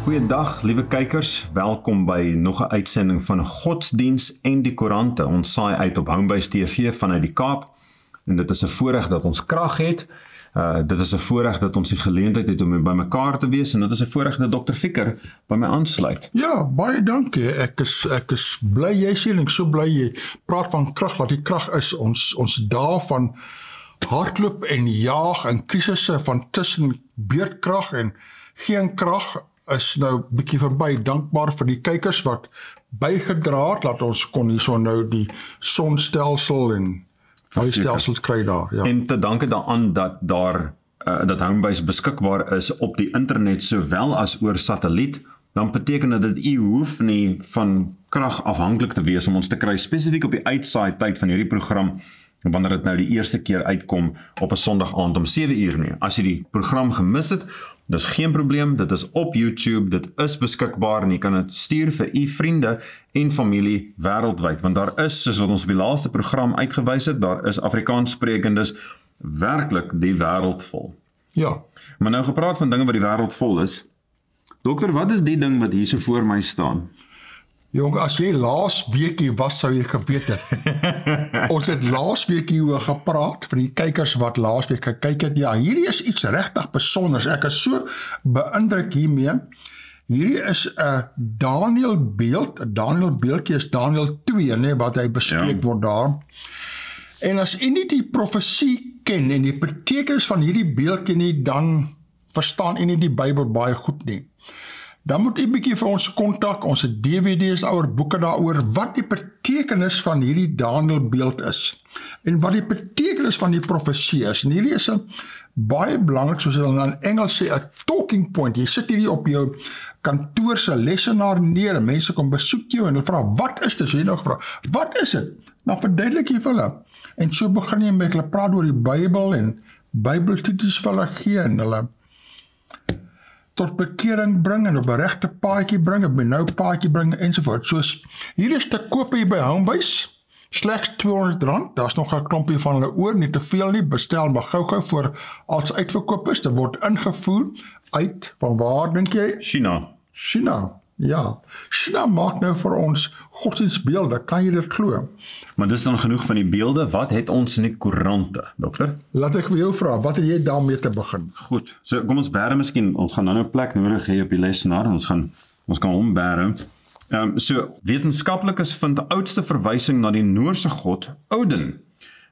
Goeiedag, liewe kykers. Welkom by nog 'n uitsending van Godsdiens en die Koerante. Ons saai uit op Homebase TV vanuit die Kaap. En dit is 'n voorreg dat ons krag het. Dit is 'n voorreg dat ons die geleentheid het om by mekaar te wees. En dit is 'n voorreg dat Dr. Ficker by my aansluit. Ja, baie dankie. Ek is bly jy sien, ek so bly jy praat van krag, dat die krag is ons dae van hardloop en jaag en krisisse van tussen beerdkrag en geen krag is nou bietjie verby. Dankbaar vir die kykers wat bygedra het, dat ons kon hierso nou die sonstelsel en stelsels kry daar. Ja. En te danke daaraan dat dat Homebase beskikbaar is op die internet sowel as oor satelliet, dan beteken dit dat u hoef nie van krag afhanklik te wees om ons te kry, spesifiek op die uitsaai tyd van hierdie program, wanneer dit nou die eerste keer uitkom op 'n Sondag aand om 7 uur nie. As jy die program gemis het, dis geen probleem, dit is op YouTube, dit is beskikbaar en jy kan dit stuur vir u vriende en familie wêreldwyd, want daar is, soos wat ons op die laaste program uitgewys het, daar is Afrikaans sprekendes werklik die wêreld vol. Ja. Maar nou gepraat van dinge wat die wêreld vol is, dokter, wat is die ding wat hier so voor my staan? Jong, as jy laas weekie was, sou jy geweet het. Ons het laas week hieroor gepraat, vir die kykers wat laas week gekyk het. Ja, hierdie is iets regtig besonders. Ek is so beïndruk hiermee. Hierdie is 'n Daniël beeld. 'n Daniël beeldjie is Daniël 2, wat hy bespreek word daar. En as jy nie die profesie ken en die betekenis van hierdie beeldjie nie, dan verstaan jy nie die Bybel baie goed nie. Dan moet u bietjie vir ons kontak, ons het DVD's, ouer boeke daaroor, wat die betekenis van hierdie Daniël beeld is, en wat die betekenis van die profesie is. En hierdie is 'n baie belangrik, soos hulle in Engels sê, 'n talking point. Jy sit hierdie op jou kantoor se lesenaar neer, en mense kom besoek jou, en hulle vra, wat is dit? So jy nou gevra, wat is dit? Nou verduidelik jy vir hulle. En so begin jy met hulle praat oor die Bybel, en Bybelstudies vir hulle gee, en hulle tot bekering bring en op 'n regte paadjie bring, op 'n nou paadjie bring ensovoort. Soos hier is te koop hier by Homebase, slegs R200. Daar's nog 'n klompie van hulle oor, nie te veel nie. Bestel maar gou-gou voor als uitverkoop is. Dit word ingevoer uit van waar dink jy? China. Ja. China maak nou vir ons godsdiensbeelde, kan jy dit glo? Maar dis dan genoeg van die beelde. Wat het ons in die koerante, dokter? Laat ek vir jou vra, wat het jy daarmee te begin? Goed, so kom ons bære miskien, ons gaan nou 'n plek nodig hê op die lesenaar, ons kan hom bære. So, wetenskaplikes vind die oudste verwysing na die Noorse god Odin.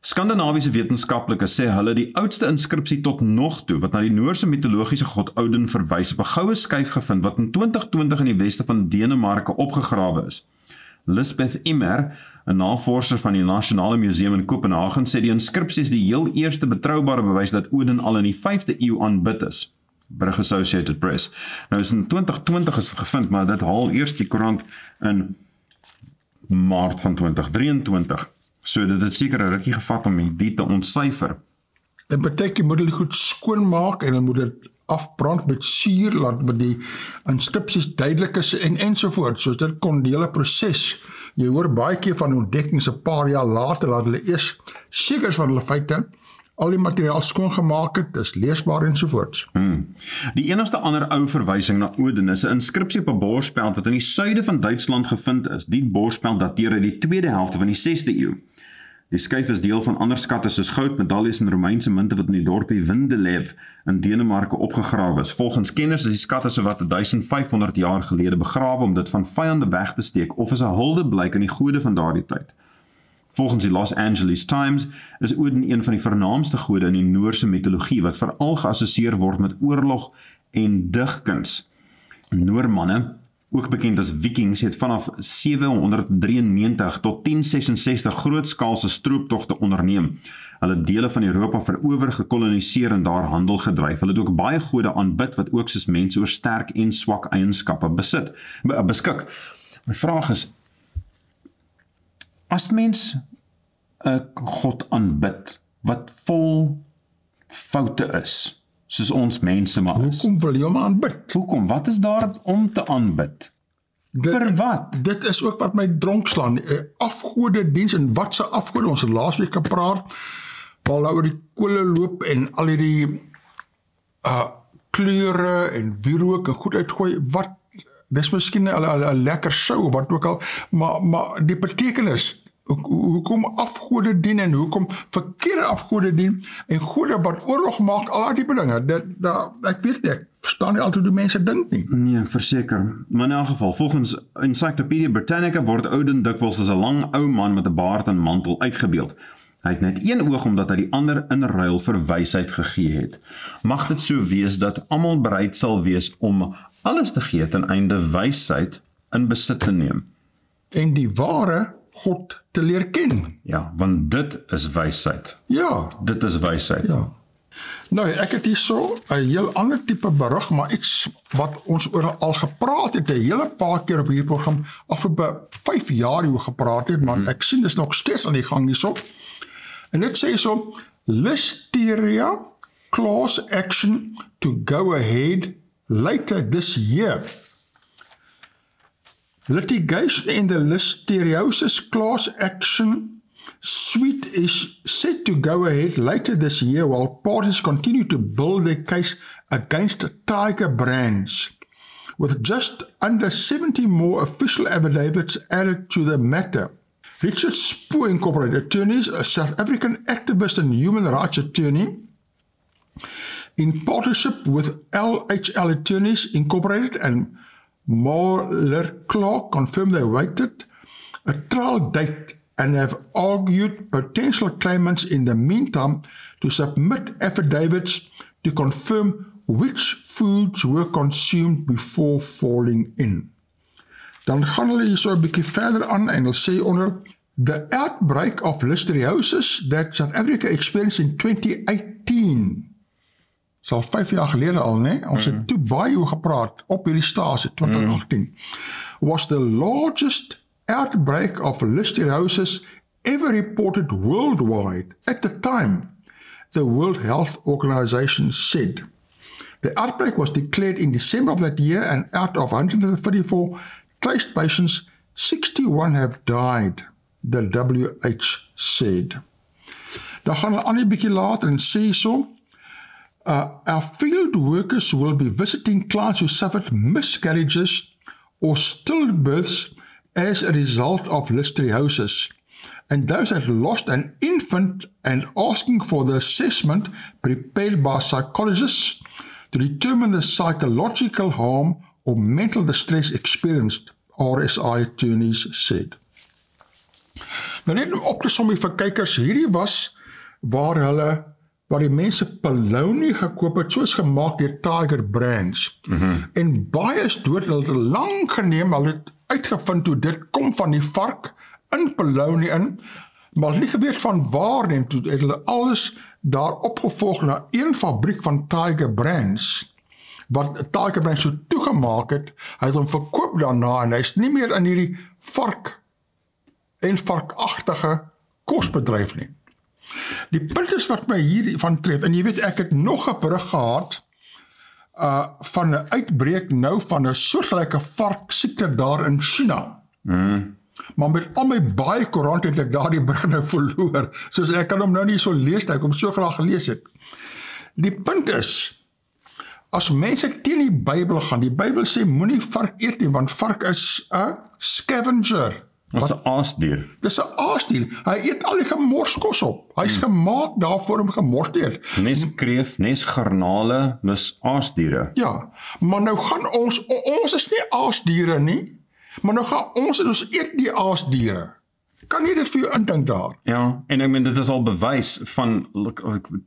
Skandinawiese wetenskaplikes sê hulle die oudste inskripsie tot nog toe, wat na die Noorse mitologiese god Odin verwys, op 'n goue skyf gevind, wat in 2020 in die weste van Denemarke opgegrawe is. Lisbeth Immer, 'n navorser van die Nasionale Museum in Kopenhagen, sê die inskripsie is die heel eerste betroubare bewys dat Odin al in die 5de eeu aanbid is. Bril Associated Press. Nou is in 2020 is dit gevind, maar dit haal eers die koerant in Maart van 2023. So dit het seker 'n rukkie gevat om die te ontsyfer. En beteken jy moet hulle goed skoonmaak en dan moet dit afbrand met suur, laat die inskripsies duidelik is en ensovoort. So dit kon die hele proses. Jy hoor baie keer van ontdekkings 'n paar jaar later, laat hulle eers seker is van hulle feite, al die materiaal skoongemaak het, dis leesbaar ensovoorts. Die enigste ander ou verwysing na Odin is 'n inskripsie op 'n borspeld wat in die suide van Duitsland gevind is. Die borspeld dateer uit die tweede helfte van die 6de eeu. Die skyf is deel van ander skatte soos goud, medaljes en Romeinse munte wat in die dorpie Windelev in Denemarke opgegrawe is. Volgens kenners is die skatte sowat 1500 jaar gelede begrawe om dit van vyande weg te steek of as 'n huldeblyk aan die gode van daardie tyd. Volgens die Los Angeles Times is Odin een van die vernaamste gode in die Noorse mitologie wat veral geassosieer word met oorlog en digkuns. Noormanne, ook bekend as Vikings, het vanaf 793 tot 1066 grootskaalse strooptogte onderneem. Hulle dele van Europa verower, gekoloniseer en daar handel gedryf. Hulle het ook baie gode aanbid wat ook soos mense oor sterk en swak eienskappe beskik. My vraag is, as mens 'n god aanbid wat vol foute is, soos ons mense maar is. Hoekom wil jy hom aanbid? Hoekom? Wat is daar om te aanbid? Vir wat? Dit is ook wat my dronk slaan. Afgode diens, en wat se afgode? Ons het laasweek gepraat, waar oor die kole loop en al die kleure en wierook en goed uitgooi. Wat dis miskien 'n lekker show, wat ook al, maar die betekenis, hoekom afgode dien en hoekom verkeerde afgode dien en gode wat oorlog maak, al die dinge, ek weet nie, ek verstaan nie altyd hoe mense dink nie. Nee, verseker. Maar in elk geval, volgens Encyclopedia Britannica word Ouden dikwels as 'n lang ou man met 'n baard en mantel uitgebeeld. Hy het net een oog omdat hy die ander in ruil vir wysheid gegee het. Mag dit so wees dat almal bereid sal wees om alles te gee ten einde wysheid in besit te neem. En die ware God te leer ken. Ja, want dit is wysheid. Ja. Dit is wysheid. Ja. Nou, ek het hier so 'n heel ander tipe berig, maar iets wat ons oor al gepraat het, 'n hele paar keer op hierdie program, afgelope 5 jaar oor gepraat het, maar ek sien dis nog steeds aan die gang hierso. En dit sê so, Listeria class action to go ahead later this year. Litigation in the listeriosis class action suite is set to go ahead later this year while parties continue to build their case against Tiger Brands, with just under 70 more official affidavits added to the matter. Richard Spoor Incorporated Attorneys, a South African activist and human rights attorney, in partnership with LHL Attorneys Incorporated and Marler Clark, confirmed they awaited a trial date and have argued potential claimants in the meantime to submit affidavits to confirm which foods were consumed before falling in. Dan gaan hulle hier so 'n bietjie verder aan en hulle sê onder the outbreak of listeriosis that South Africa experienced in 2018. Sal 5 jaar gelede al, né? Ons het toe baie oor gepraat op hierdie stasie 2018. Was the largest outbreak of listeriosis ever reported worldwide at the time, the World Health Organization said. The outbreak was declared in December of that year, and out of 134 traced patients, 61 have died, the WHO said. Dan gaan hulle aan 'n bietjie later en sê so, our field workers will be visiting clients who suffered miscarriages or stillbirths as a result of listeriosis, and those that lost an infant and asking for the assessment prepared by psychologists to determine the psychological harm or mental distress experienced, RSI attorneys said. Nou net om op te som vir kykers, hierdie was waar die mense polony gekoop het, soos gemaak deur Tiger Brands. En baie is dood, hulle het lang geneem, hulle het uitgevind hoe dit kom van die vark in polony in, maar nie geweet van waar nie, en toe het hulle alles daar opgevolg na een fabriek van Tiger Brands, wat Tiger Brands so toegemaak het, hy het hom verkoop daarna, en hy is nie meer in hierdie vark en varkagtige kosbedryf nie. Die punt is wat my hiervan tref, en jy weet, ek het nog 'n berig gehad van 'n uitbreek nou van 'n soortgelyke varksiekte daar in China. Maar met al my baie koerante het ek daardie berig nou verloor, soos ek kan hom nou nie so lees, ek hom so graag gelees het. Die punt is, as mense teen die Bybel gaan, die Bybel sê moenie vark eet nie, want vark is 'n scavenger. Dit is 'n aasdier. Dis 'n aasdier. Hy eet al die gemorskos op. Hy's gemaak daarvoor om gemors te eet. Nes kreef, nes garnale, dis aasdiere. Ja, maar nou gaan ons is nie aasdiere nie, maar nou gaan ons eet die aasdiere. Kan jy dit vir jou indink daar? Ja, en ek meen dit is al bewys van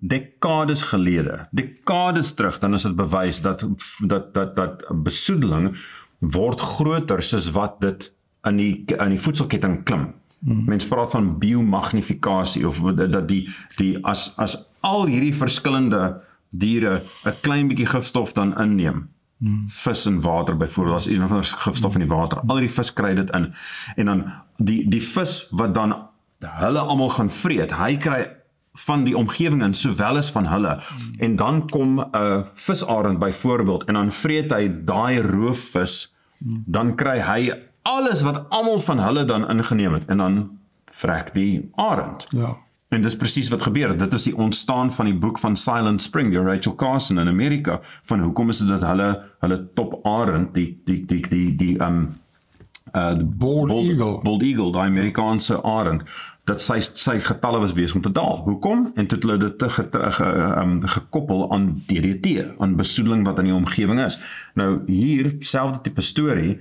dekades gelede, dekades terug, dan is dit bewys dat besoedeling word groter soos wat dit in die voedselketting klim. Mens praat van biomagnifikasie, of dat as al hierdie verskillende diere 'n klein bietjie gifstof dan inneem, vis en water byvoorbeeld, as een van gifstof in die water, al hierdie vis kry dit in, en dan die vis wat dan hulle almal gaan vreet, hy kry van die omgewing in, sowel as van hulle, en dan kom 'n visarend byvoorbeeld, en dan vreet hy daai roofvis, dan kry hy alles wat almal van hulle dan ingeneem het, en dan vrek die arend. Ja. En dis presies wat gebeur. Dit is die ontstaan van die boek van Silent Spring, deur Rachel Carson in Amerika, van hoekom is dit dat hulle top arend, Bald Eagle, die Amerikaanse arend, dat sy getalle was besig om te daal. Hoekom? En toe hulle dit gekoppel aan DDT, aan besoedeling wat in die omgewing is. Nou hier, selfde tipe storie,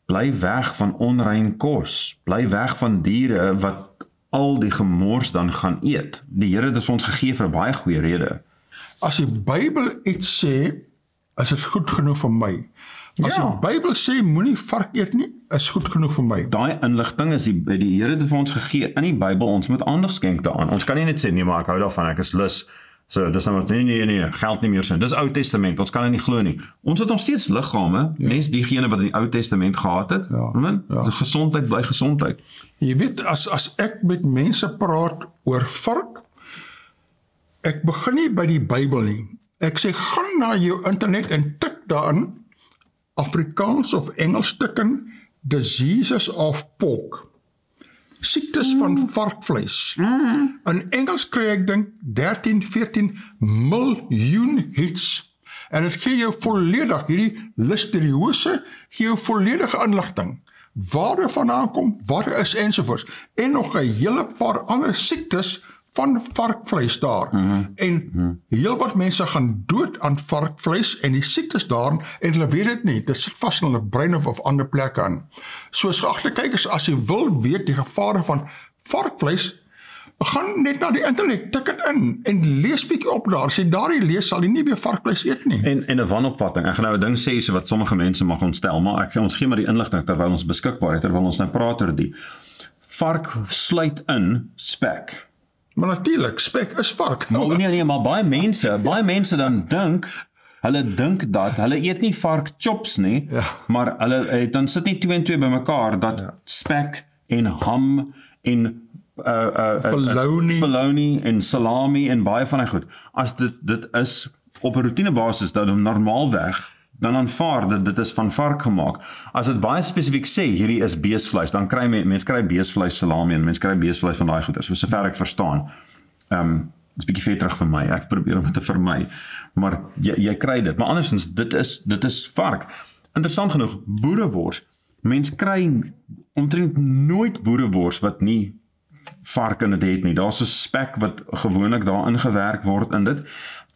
bly weg van onrein kos, bly weg van diere wat al die gemors dan gaan eet. Die Here het dit vir ons gegee vir 'n baie goeie rede. As die Bybel iets sê, is dit goed genoeg vir my. As die Bybel sê, moenie vark eet nie, is goed genoeg vir my. Daai inligting is die Here het vir ons gegee in die Bybel, ons moet aandag skenk daaraan. Ons kan nie net sê, nee, maar ek hou daarvan, ek is lus. So, dis nou wat, nee, geld nie meer sin. Dis Ou Testament, ons kan dit nie glo nie. Ons het nog steeds liggame, mens diegene wat in die Ou Testament gehad het, gesondheid bly gesondheid. Jy weet, as ek met mense praat oor vark, ek begin nie by die Bybel nie. Ek sê, gaan na jou internet en tik daarin, Afrikaans of Engels tikken, diseases of pork. Siektes van varkvleis. In Engels kry ek dink 13-14 miljoen hits. En het gee jou volledig, hierdie listeriose, gee jou volledige inligting. Waar dit vandaan kom, wat is ensovoorts. En nog 'n hele paar ander siektes van varkvleis daar. En heel wat mense gaan dood aan varkvleis en die siektes daar, en hulle weet dit nie, dit sit vast in hulle brein of ander plekke aan. So geagte kykers, as jy wil weet die gevare van varkvleis, gaan net na die internet, tik dit in, en lees bietjie op daar. As jy daarin lees, sal jy nie weer varkvleis eet nie. En 'n wanopvatting, ek gaan nou 'n ding sê, so wat sommige mense mag ontstel, maar ons gee maar die inligting terwyl ons beskikbaar het, terwyl ons nou praat oor die. Vark sluit in spek. Maar natuurlik, spek is vark. Nee, maar baie mense dan hulle dink dat, hulle eet nie vark chops nie, maar hulle dan sit nie 2 en 2 bymekaar, dat spek en ham en bologna en salami en baie van die goed. As dit is op 'n routinebasis, dat normaalweg, dan aanvaar dit is van vark gemaak. As dit baie spesifiek sê, hierdie is beesvleis, dan kry mense beesvleis salami en mense kry beesvleis van daai goeders, so sover ek verstaan. Dit is 'n bietjie vetterig vir my, ek probeer om dit te vermy, maar jy kry dit, maar andersins, dit is vark. Interessant genoeg, boerewors, mense kry omtrent nooit boerewors wat nie vark in dit het nie, daar's 'n spek wat gewoonlik daar ingewerk word in dit,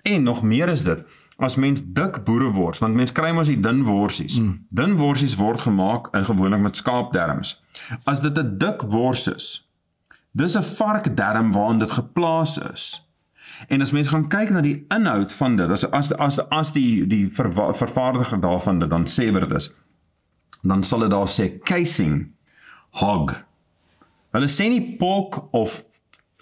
en nog meer is dit, as mens dik boerewors, want mens kry mos die dun worsies. Dun worsies word gemaak en gewoonlik met skaapderms. As dit 'n dik wors is, dis 'n varkderm waarin dit geplaas is. En as mens gaan kyk na die inhoud van dit, as die vervaardiger daarvan dit dan sê wat dit is, dan sal dit daar sê casing, hog. Hulle sê nie pork of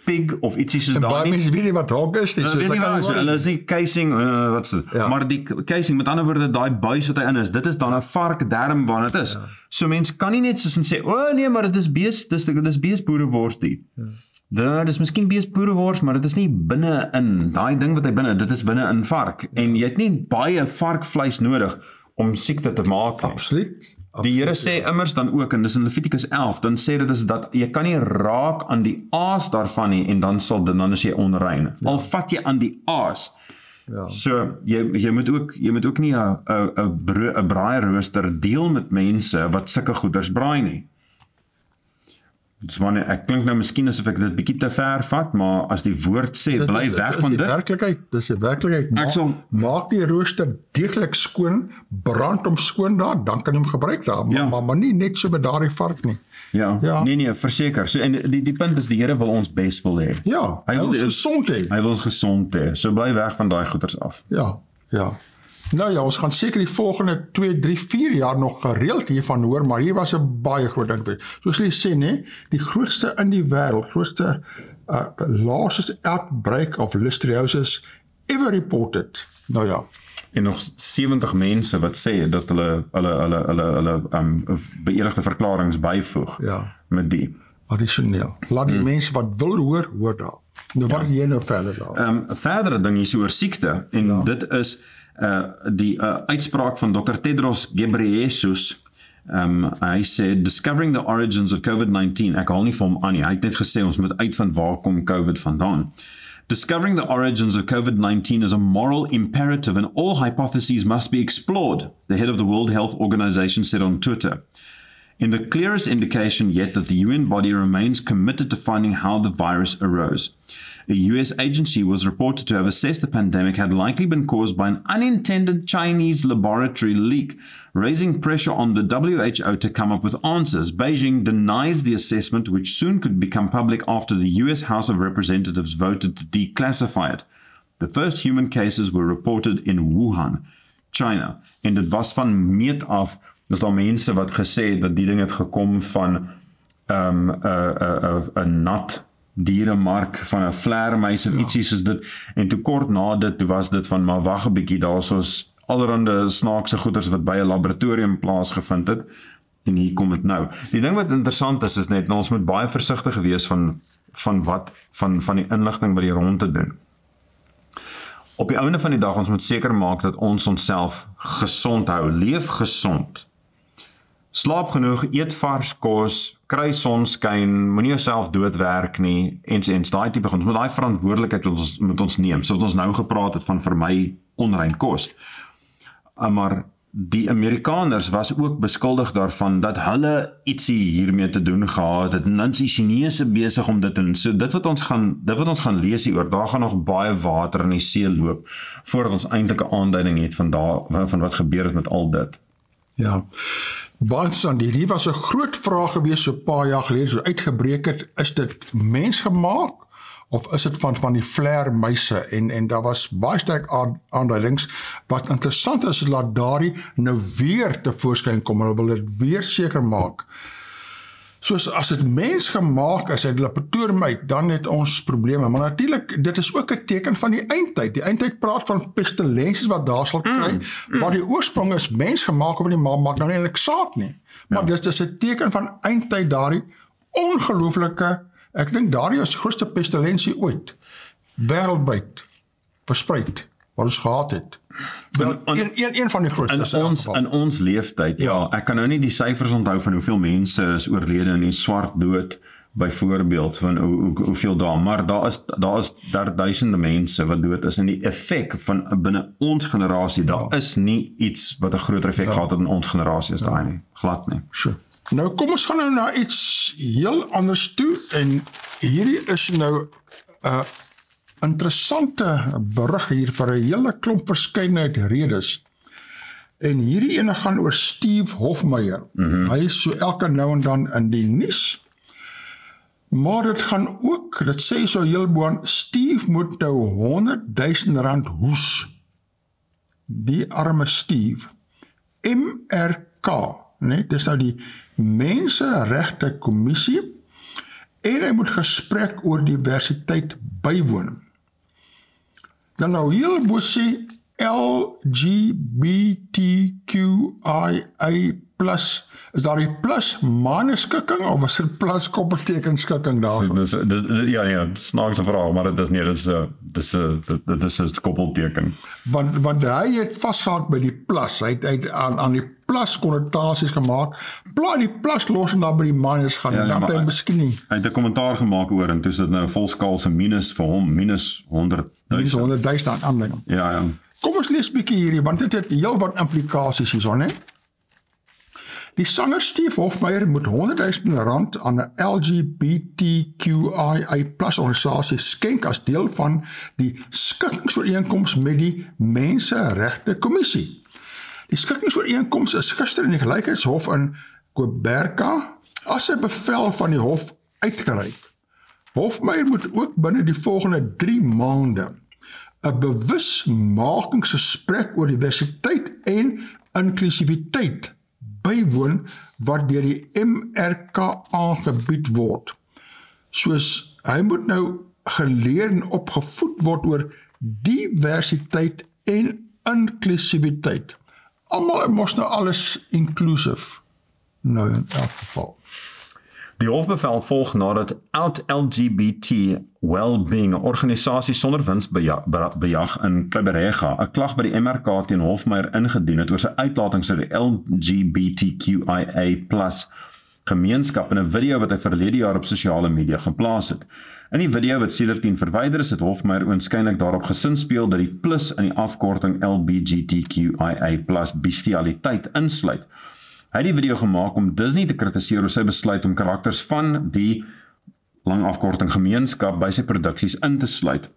pig of ietsie soos daar nie. Baie mense weet nie wat hog is nie. Hulle is nie casing, wat is dit? Maar die casing, met ander woorde, daai buis wat hy in is, dit is dan 'n varkderm waar dit is. So mense kan nie net soos sê, nee, maar dit is beesboerewors die. Dit is miskien beesboerewors, maar dit is nie binne in, daai ding wat hy binne, dit is binne in vark. En jy het nie baie varkvleis nodig om siekte te maak nie. Absoluut. Die Here sê immers dan ook, en dis in Levitikus 11, dan sê dit is dat jy kan nie raak aan die aas daarvan nie, en dan is jy onrein. Al vat jy aan die aas. So, jy moet ook nie 'n braairooster deel met mense wat sulke goeders braai nie. Dus ek klink nou miskien asof ek dit bietjie te ver vat, maar as die woord sê, bly weg van dit. Dis die werklikheid. Maak die rooster deeglik skoon, brand hom skoon daar, dan kan jy hom gebruik daar, maar nie net so met daardie vark nie. Nee, verseker. So, en die punt is, die Here wil ons bes wil hê. Ja, hy wil ons gesond hê. Hy wil ons gesond hê. So bly weg van daai goeders af. Ja. Nou ja, ons gaan seker die volgende 2, 3, 4 jaar nog gereeld hiervan hoor, maar hier was 'n baie groot ding. Soos jy sê, nee, die grootste in die wêreld, grootste largest outbreak of listeriosis ever reported. Nou ja. En nog 70 mense wat sê dat hulle beëdigde verklaringe byvoeg met die. Addisioneel. Laat die mense wat wil hoor daar. Nou wat jy nou verder daar? 'n verdere ding hier oor siekte, en dit is die uitspraak van Dr. Tedros Ghebreyesus Hy sê, discovering the origins of COVID-19, ek haal nie vir hom aan nie, hy het net gesê, ons moet uitvind waar kom COVID vandaan. Discovering the origins of COVID-19 is a moral imperative and all hypotheses must be explored, the head of the World Health Organization said on Twitter. In the clearest indication yet that the UN body remains committed to finding how the virus arose. A US agency was reported to have assessed the pandemic had likely been caused by an unintended Chinese laboratory leak, raising pressure on the WHO to come up with answers. Beijing denies the assessment, which soon could become public after the US House of Representatives voted to declassify it. The first human cases were reported in Wuhan, China. En dit was van meet af, dus daar mense wat gesê het dat die ding het gekom van 'n nat dieremark van 'n vleermuis of ietsie soos dit, en toe kort na dit, toe was dit van, maar wag 'n bietjie, daar soos allerhande snaakse goeders wat by 'n laboratorium plaasgevind het, en hier kom dit nou. Die ding wat interessant is net, ons moet baie versigtig wees van die inligting wat die rond te doen. Op die einde van die dag, ons moet seker maak dat ons onsself gesond hou, leef gesond, slaap genoeg, eet vars kos, kry sonskyn, moenie jouself doodwerk nie, ens, daai tipe ons moet daai verantwoordelikheid moet ons neem, soos ons nou gepraat het van vir my onrein kos. Maar die Amerikaners was ook beskuldig daarvan dat hulle ietsie hiermee te doen gehad het, en dan is die Chinese besig om dit te doen. So dit wat ons gaan lees hieroor, daar gaan nog baie water in die see loop, voordat ons eintlik 'n aanduiding het van wat gebeur het met al dit. Ja, baie interessant, hier was 'n groot vraag gewees so 'n paar jaar gelede, so uitgebreek het, is dit mensgemaak, of is dit van die vleermuise, en daar was baie sterk aanduidings. Wat interessant is dat daardie nou weer tevoorskyn kom, en hulle wil dit weer seker maak. Soos as dit mensgemaak is, uit die laboratorium uit, dan het ons probleme, maar natuurlik, dit is ook 'n teken van die eindtyd. Die eindtyd praat van pestilensies wat daar sal kry, waar die oorsprong is mensgemaak, of die maak nou nie eintlik saak nie. Maar dit is 'n teken van eindtyd, daardie ongelooflike, ek dink daardie is die grootste pestilensie ooit, wêreldwyd, verspreid, wat ons gehad het. Een van die grootste. In ons leeftyd, ja, ek kan nou nie die syfers onthou van hoeveel mense is oorlede in die swart dood, byvoorbeeld, van hoeveel daar, maar daar is duisende mense wat dood is, en die effek van binne ons generasie, daar is nie iets wat 'n groter effek gehad het in ons generasie as daai nie, glad nie. Sure. Nou kom ons gaan nou na iets heel anders toe, en hierdie is nou 'n interessante berig hier vir 'n hele klomp verskeidenheid redes. En hierdie ene gaan oor Steve Hofmeyr. Hy is so elke nou en dan in die nuus. Maar dit gaan ook, dit sê so heel boon, Steve moet nou R100,000 hoes. Die arme Steve. MRK, dit is nou die Mensenregte Kommissie, en hy moet gesprek oor diversiteit bywoon. Dan nou heel bo sê LGBTQIA+, is daar die plus maneskikking, of is dit plus koppeltekenskikking daarvan? Ja, snaakse vraag, maar dit is 'n koppelteken. Want hy het vasgehaak by die plus, hy het aan die plus konnotasies gemaak, plaas die plus los en dan by die minus gaan, en dan het hy miskien nie. Hy het 'n kommentaar gemaak oor, en toe is dit nou 'n volskaalse minus vir hom, minus 100,000. Minus 100,000 aanleiding. Ja. Kom ons lees 'n bietjie hierdie, want dit het heel wat implikasies hierson, hè. Die sanger Steve Hofmeyr moet R100,000 aan 'n LGBTQIA+ organisasie skenk as deel van die skikkingsooreenkoms met die Mensenregte Kommissie. Die skikkingsooreenkoms is gister in die Gelykheidshof in Koerante as 'n bevel van die hof uitgereik. Hofmeyr moet ook binne die volgende 3 maande 'n bewusmakingsgesprek oor diversiteit en inklusiwiteit bywoon wat deur die MRK aangebied word. Soos hy moet nou geleer en opgevoed word oor diversiteit en inklusiwiteit. Almal mos nou alles inclusive. Nou in elk geval. Die hofbevel volg nadat Out LGBT Wellbeing, 'n organisasie sonder winsbejag in Kleberega, 'n klag by die MRK teen Hofmeyr ingedien het oor sy uitlatings oor die LGBTQIA+ gemeenskap in 'n video wat hy verlede jaar op sosiale media geplaas het. In die video wat sedertdien verwyder is, het Hofmeyr oënskynlik daarop gesinspeel dat die plus in die afkorting LGBTQIA+ bestialiteit insluit. Hy het die video gemaak om Disney te kritiseer oor sy besluit om karakters van die lang afkorting gemeenskap by sy produksies in te sluit.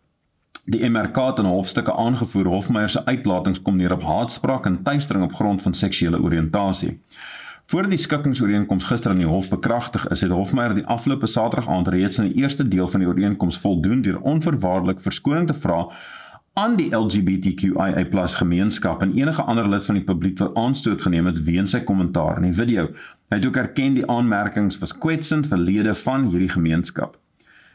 Die MRK het in hofstukke aangevoer Hofmeyr se uitlatings kom neer op haatspraak en tuistering op grond van seksuele oriëntasie. Voordat die skikkingsooreenkoms gister in die hof bekragtig is, het Hofmeyr die afgelope Saterdag aand reeds in die eerste deel van die ooreenkoms voldoen deur onvoorwaardelik verskoning te vra aan die LGBTQIA+ gemeenskap en enige ander lid van die publiek wat aanstoot geneem het weens sy kommentaar in die video. Hy het ook erken die aanmerkings was kwetsend vir lede van hierdie gemeenskap.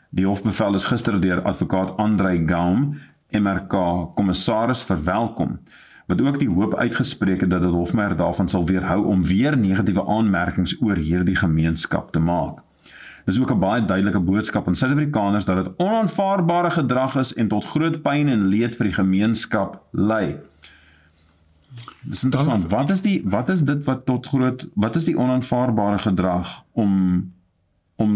Die hofbevel is gister deur advokaat Andrei Gaum, MRK kommissaris, verwelkom, wat ook die hoop uitgespreek het dat dit Hofmeyr daarvan sal weerhou om weer negatiewe aanmerkings oor hierdie gemeenskap te maak. Dis ook 'n baie duidelike boodskap aan Suid-Afrikaners dat dit onaanvaarbare gedrag is en tot groot pyn en leed vir die gemeenskap lei. Dis interessant. Wat is die onaanvaarbare gedrag om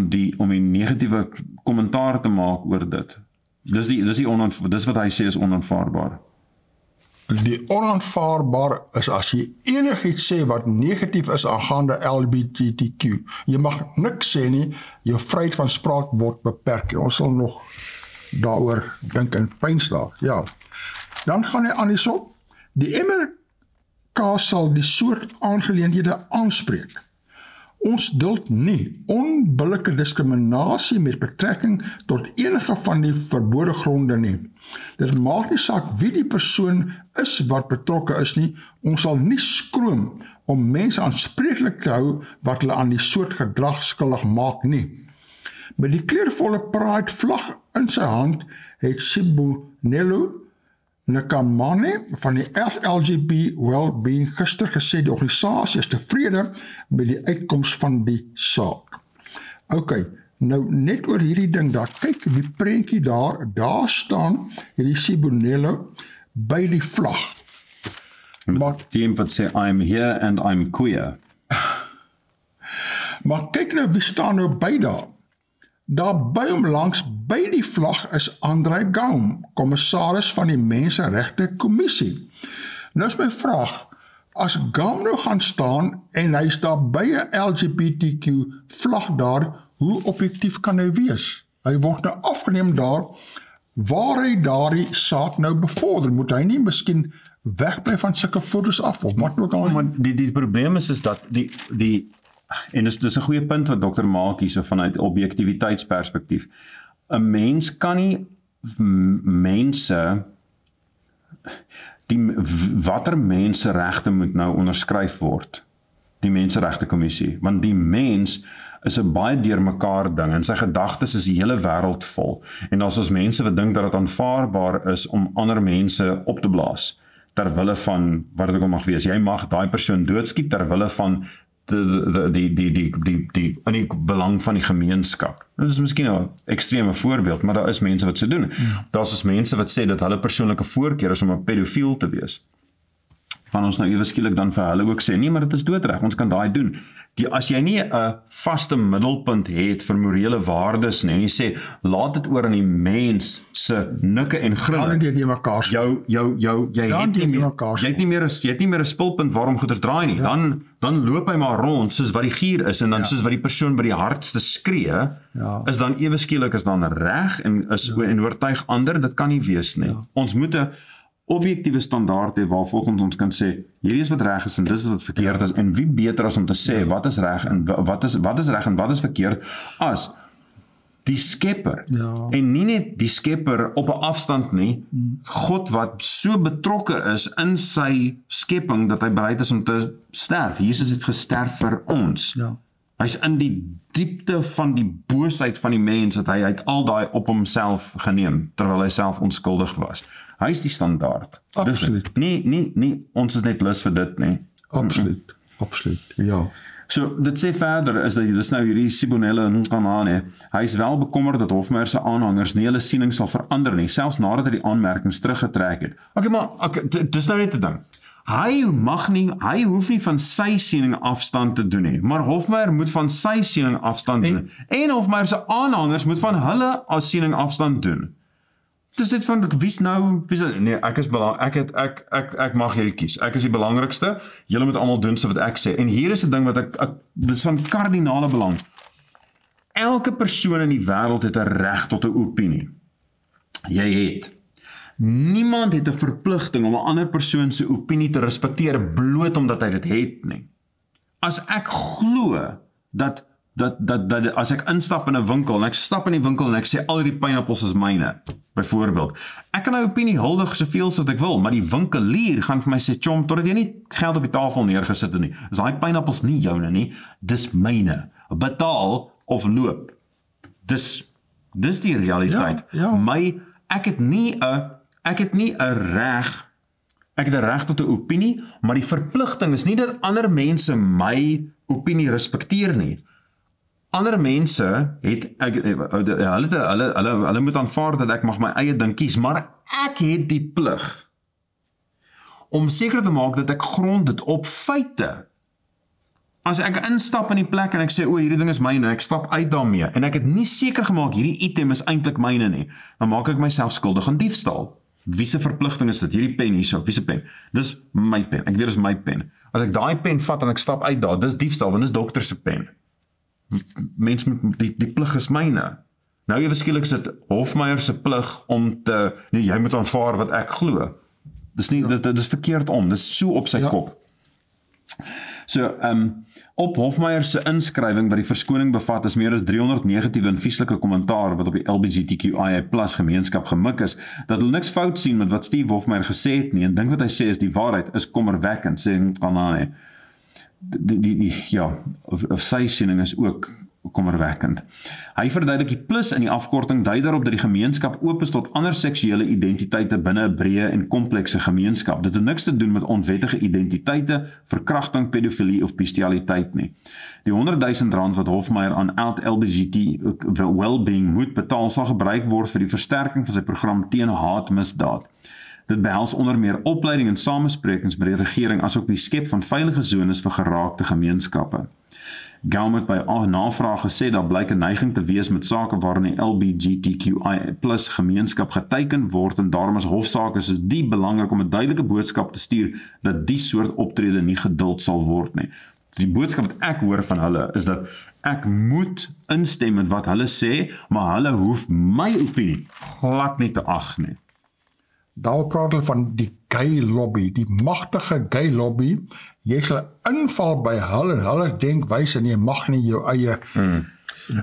die negatiewe kommentaar te maak oor dit? Dis wat hy sê is onaanvaarbaar. Die onaanvaarbaar is as jy enigiets sê wat negatief is aangaande LGBTQ. Jy mag niks sê nie, jou vryheid van spraak word beperk. Ons sal nog daaroor dink en pynsdaag. Ja. Dan gaan hy aan die sop. Die MRK sal die soort aangeleenthede aanspreek. Ons duld nie onbillike diskriminasie met betrekking tot enige van die verbode gronde nie. Dit maak nie saak wie die persoon is wat betrokke is nie, ons sal nie skroom om mense aanspreeklik te hou wat hulle aan die soort gedrag skuldig maak nie. Met die kleurvolle Pride vlag in sy hand het Sibonelo Nkamane van die LGB Wellbeing gister gesê die organisasie is tevrede met die uitkoms van die saak. OK, nou net oor hierdie ding daar, kyk die prentjie daar staan hierdie Sibonelo by die vlag. Maar die een wat sê I'm here and I'm queer. Maar kyk nou wie staan nou by daar. Daar by hom langs by die vlag is Andrei Gaum, kommissaris van die Menseregte Kommissie. Nou is my vraag, as Gaum nou gaan staan en hy is daar by 'n LGBTQ vlag daar, hoe objektief kan hy wees? Hy word nou afgeneem daar, waar hy daardie saak nou bevorder, moet hy nie miskien wegbly van sulke foto's af, of wat ook al? Maar die probleem is dat en dis 'n goeie punt wat dokter maak hier so vanuit objektiviteitsperspektief. 'n Mens kan nie watter menseregte moet nou onderskryf word, die Menseregte Kommissie, want die mens is 'n baie deurmekaar ding en sy gedagtes is die hele wêreld vol. En as ons mense wat dink dat dit aanvaarbaar is om ander mense op te blaas ter wille van wat dit ook mag wees. Jy mag daai persoon doodskiet ter wille van in die belang van die gemeenskap. Dit is miskien 'n ekstreme voorbeeld, maar daar is mense wat so doen. Daar is mense wat sê dat hulle persoonlike voorkeur is om 'n pedofiel te wees. Van ons nou ewe skielik dan vir hulle ook sê, nee, maar dit is doodreg, ons kan daai doen. As jy nie 'n vaste middelpunt het vir morele waardes nie, en jy sê, laat dit oor aan die mens se nikke en grille. Dan het jy mekaar. Jy het nie meer 'n spulpunt waarom goeie draai nie. Ja. Dan loop hy maar rond soos wat die gier is, en dan soos wat die persoon by die hardste skree, is dan ewe skielik is dan reg en oortuig ander, dit kan nie wees nie. Ons moet 'n objektiewe standaard hê waar volgens ons kan sê, hierdie is wat reg is en dis wat verkeerd is, en wie beter as om te sê wat is reg en wat is reg en wat is verkeerd as die skepper. En nie net die skepper op 'n afstand nie, God wat so betrokke is in sy skepping dat hy bereid is om te sterf. Jesus het gesterf vir ons. Hy's in die diepte van die boosheid van die mens dat hy het al daai op homself geneem terwyl hy self onskuldig was. Hy is die standaard. Absoluut. Dus, nie, ons is net lus vir dit, nie. Absoluut, ja. So, dit sê verder, is dat dis nou hierdie Sibonelle Nkanane, hy is wel bekommerd dat Hofmeyr se aanhangers nie hulle siening sal verander nie, selfs nadat hy die aanmerkings teruggetrek het. Dis nou net 'n ding. Hy hoef nie van sy siening afstand te doen nie, maar Hofmeyr moet van sy siening afstand doen. En Hofmeyr se aanhangers moet van hulle as siening afstand doen. Dis dit van, nee, ek mag hierdie kies. Ek is die belangrikste, julle moet almal doen so wat ek sê. En hier is 'n ding wat dit is van kardinale belang. Elke persoon in die wêreld het 'n reg tot 'n opinie. Jy het. Niemand het 'n verpligting om 'n ander persoon se opinie te respekteer bloot omdat hy dit het nie. As ek glo dat as ek instap in 'n winkel en ek stap in die winkel en ek sê al die pineappels is myne, byvoorbeeld. Ek kan 'n opinie huldig soveel as wat ek wil, maar die winkelier gaan vir my sê, "Chom, totdat jy nie geld op die tafel neergesit het nie, is daai pineappels nie joune nie, dis myne. Betaal of loop." Dis die realiteit. Ek het nie 'n reg. Ek het 'n reg tot 'n opinie, maar die verpligting is nie dat ander mense my opinie respekteer nie. Ander mense het hulle moet aanvaar dat ek mag my eie ding kies, maar ek het die plig om seker te maak dat ek grond dit op feite. As ek instap in die plek en ek sê, hierdie ding is myne, en ek stap uit daarmee, en ek het nie seker gemaak hierdie item is eintlik myne nie, dan maak ek myself skuldig aan diefstal. Wie se verpligting is dit? Hierdie pen hierso, wie se pen? Dis my pen. Ek weet dis my pen. As ek daai pen vat en ek stap uit daar, dis diefstal, want dis dokter se pen. Mens moet die plig is myne. Nou ewe skielik is dit Hofmeyr se plig om te jy moet aanvaar wat ek glo. Dis nie dit is verkeerd om. Dis so op sy kop. So, op Hofmeyr se inskrywing wat die verskoning bevat is meer as 300 negatiewe en vieslike kommentaar wat op die LGBTQIA+ gemeenskap gemik is, dat hulle niks fout sien met wat Steve Hofmeyr gesê het nie, en dink wat hy sê is die waarheid, is kommerwekkend, sê Koerante. Of sy siening is ook kommerwekkend. Hy verduidelik die plus in die afkorting dui daarop dat die gemeenskap oop is tot ander seksuele identiteite binne 'n breë en komplekse gemeenskap. Dit het niks te doen met onwettige identiteite, verkrachting, pedofilie of bestialiteit nie. Die R100,000 wat Hofmeyr aan elk LGBT well-being moet betaal sal gebruik word vir die versterking van sy program teen haatmisdaad. Dit behels onder meer opleiding en samesprekings met die regering asook die skep van veilige zones vir geraakte gemeenskappe. Gaume het by navraag gesê dat blyk 'n neiging te wees met sake waarin die LGBTQI+ gemeenskap geteiken word en daarom as hofsaak is die belangrik om 'n duidelike boodskap te stuur dat die soort optrede nie geduld sal word nie. Die boodskap wat ek hoor van hulle is dat ek moet instem met wat hulle sê, maar hulle hoef my opinie glad nie te ag nie. Daar praat hulle van die gay lobby, die magtige gay lobby. Jy sal inval by hulle denkwyse en jy mag nie jou eie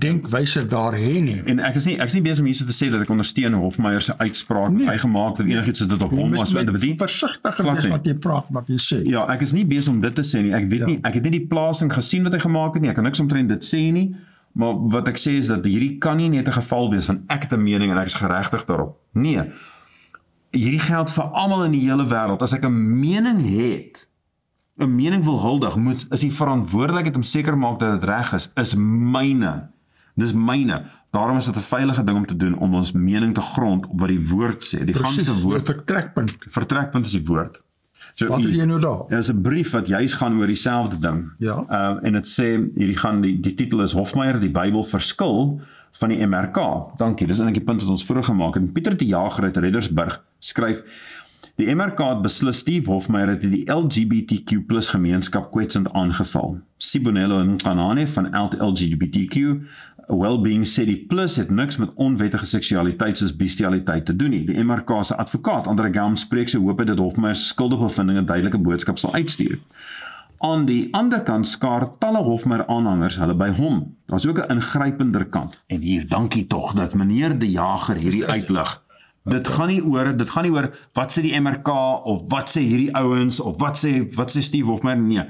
denkwyse daar hê nie. En ek is nie besig om hier te sê dat ek ondersteun Hofmeyr se uitspraak wat hy gemaak het, enigiets is dit op hom as wat die versigtig is wat jy praat, wat jy sê. Ja, ek is nie besig om dit te sê nie. Ek weet nie, ek het nie die plasing gesien wat hy gemaak het nie. Ek kan niks omtrent dit sê nie. Maar wat ek sê is dat hierdie kan nie net 'n geval wees van ek het 'n mening en ek is geregtig daarop. Nee. Hierdie geld vir almal in die hele wêreld. As ek 'n mening het, 'n mening wil huldig, is die verantwoordelikheid om seker maak dat dit reg is myne. Dis myne. Daarom is dit 'n veilige ding om te doen om ons mening te grond op wat die woord sê. Die ganse woord. Vertrekpunt is die woord. So, wat het jy nou daar? Daar is 'n brief wat juis gaan oor dieselfde ding. Ja. En dit sê die titel is Hofmeyr, die Bybel verskil van die MRK. Dankie, dis eintlik die punt wat ons vroeg gemaak het. Pieter de Jager uit Reddersburg skryf: Die MRK het beslis Steve Hofmeyr het die LGBTQ+ gemeenskap kwetsend aangeval. Sibonelle Nkanane van LGBTQ Wellbeing sê die plus het niks met onwettige seksualiteit soos bestialiteit te doen nie. Die MRK se advokaat Andre Gam spreek sy hoop dat Hofmeyr se skuldigbevindinge 'n duidelike boodskap sal uitstuur. Aan die ander kant skaar talle Hofmeyr aanhangers hulle by hom. Daar's ook 'n ingrypender kant. En hier, dankie tog dat meneer de Jager hierdie uitlig. Dit gaan nie oor wat sê die MRK of wat sê hierdie ouens of wat sê Steve Hofmeyr nie.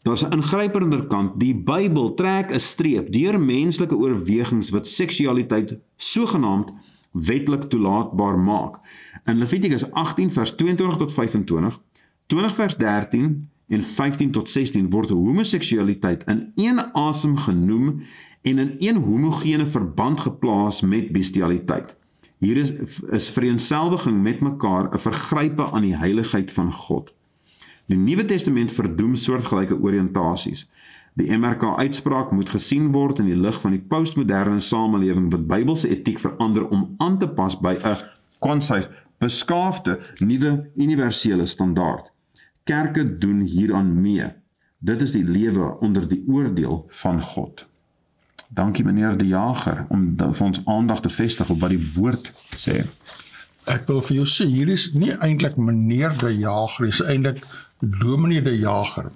Daar's 'n ingrypender kant. Die Bybel trek 'n streep deur menslike oorwegings wat seksualiteit sogenaamd wetlik toelaatbaar maak. In Levitikus 18 vers 22 tot 25, 20 vers 13 en 15 tot 16 word homoseksualiteit in een asem genoem en in een homogene verband geplaas met bestialiteit. Hier is vereenselwiging met mekaar 'n vergrype aan die heiligheid van God. Die Nuwe Testament verdoem soortgelyke oriëntasies. Die MRK-uitspraak moet gesien word in die lig van die postmoderne samelewing wat Bybelse etiek verander om aan te pas by 'n konsys beskaafde nuwe universele standaard. Kerke doen hieraan mee. Dit is die lewe onder die oordeel van God. Dankie meneer De Jager om vir ons aandag te vestig op wat die woord sê. Ek wil vir jou sê, hier is nie eintlik meneer De Jager, is eintlik dominee De Jager.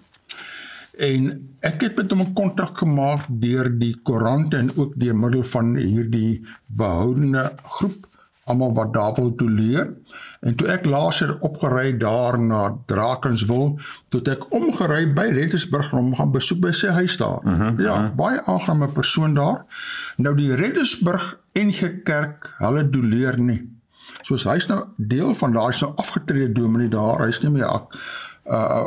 En ek het met hom 'n kontak gemaak deur die Koerante en ook deur middel van hierdie behoudende groep, almal wat daar wil toeleer. En toe ek laas het opgery daar na Drakenswil, toe het ek omgery by Reddensburg om hom gaan besoek by sy huis daar. Baie aangename persoon daar. Nou die Reddensburg NG Kerk, hulle toeleer nie. Soos hy is nou deel van daar, hy is nou afgetrede dominee daar, hy is nie meer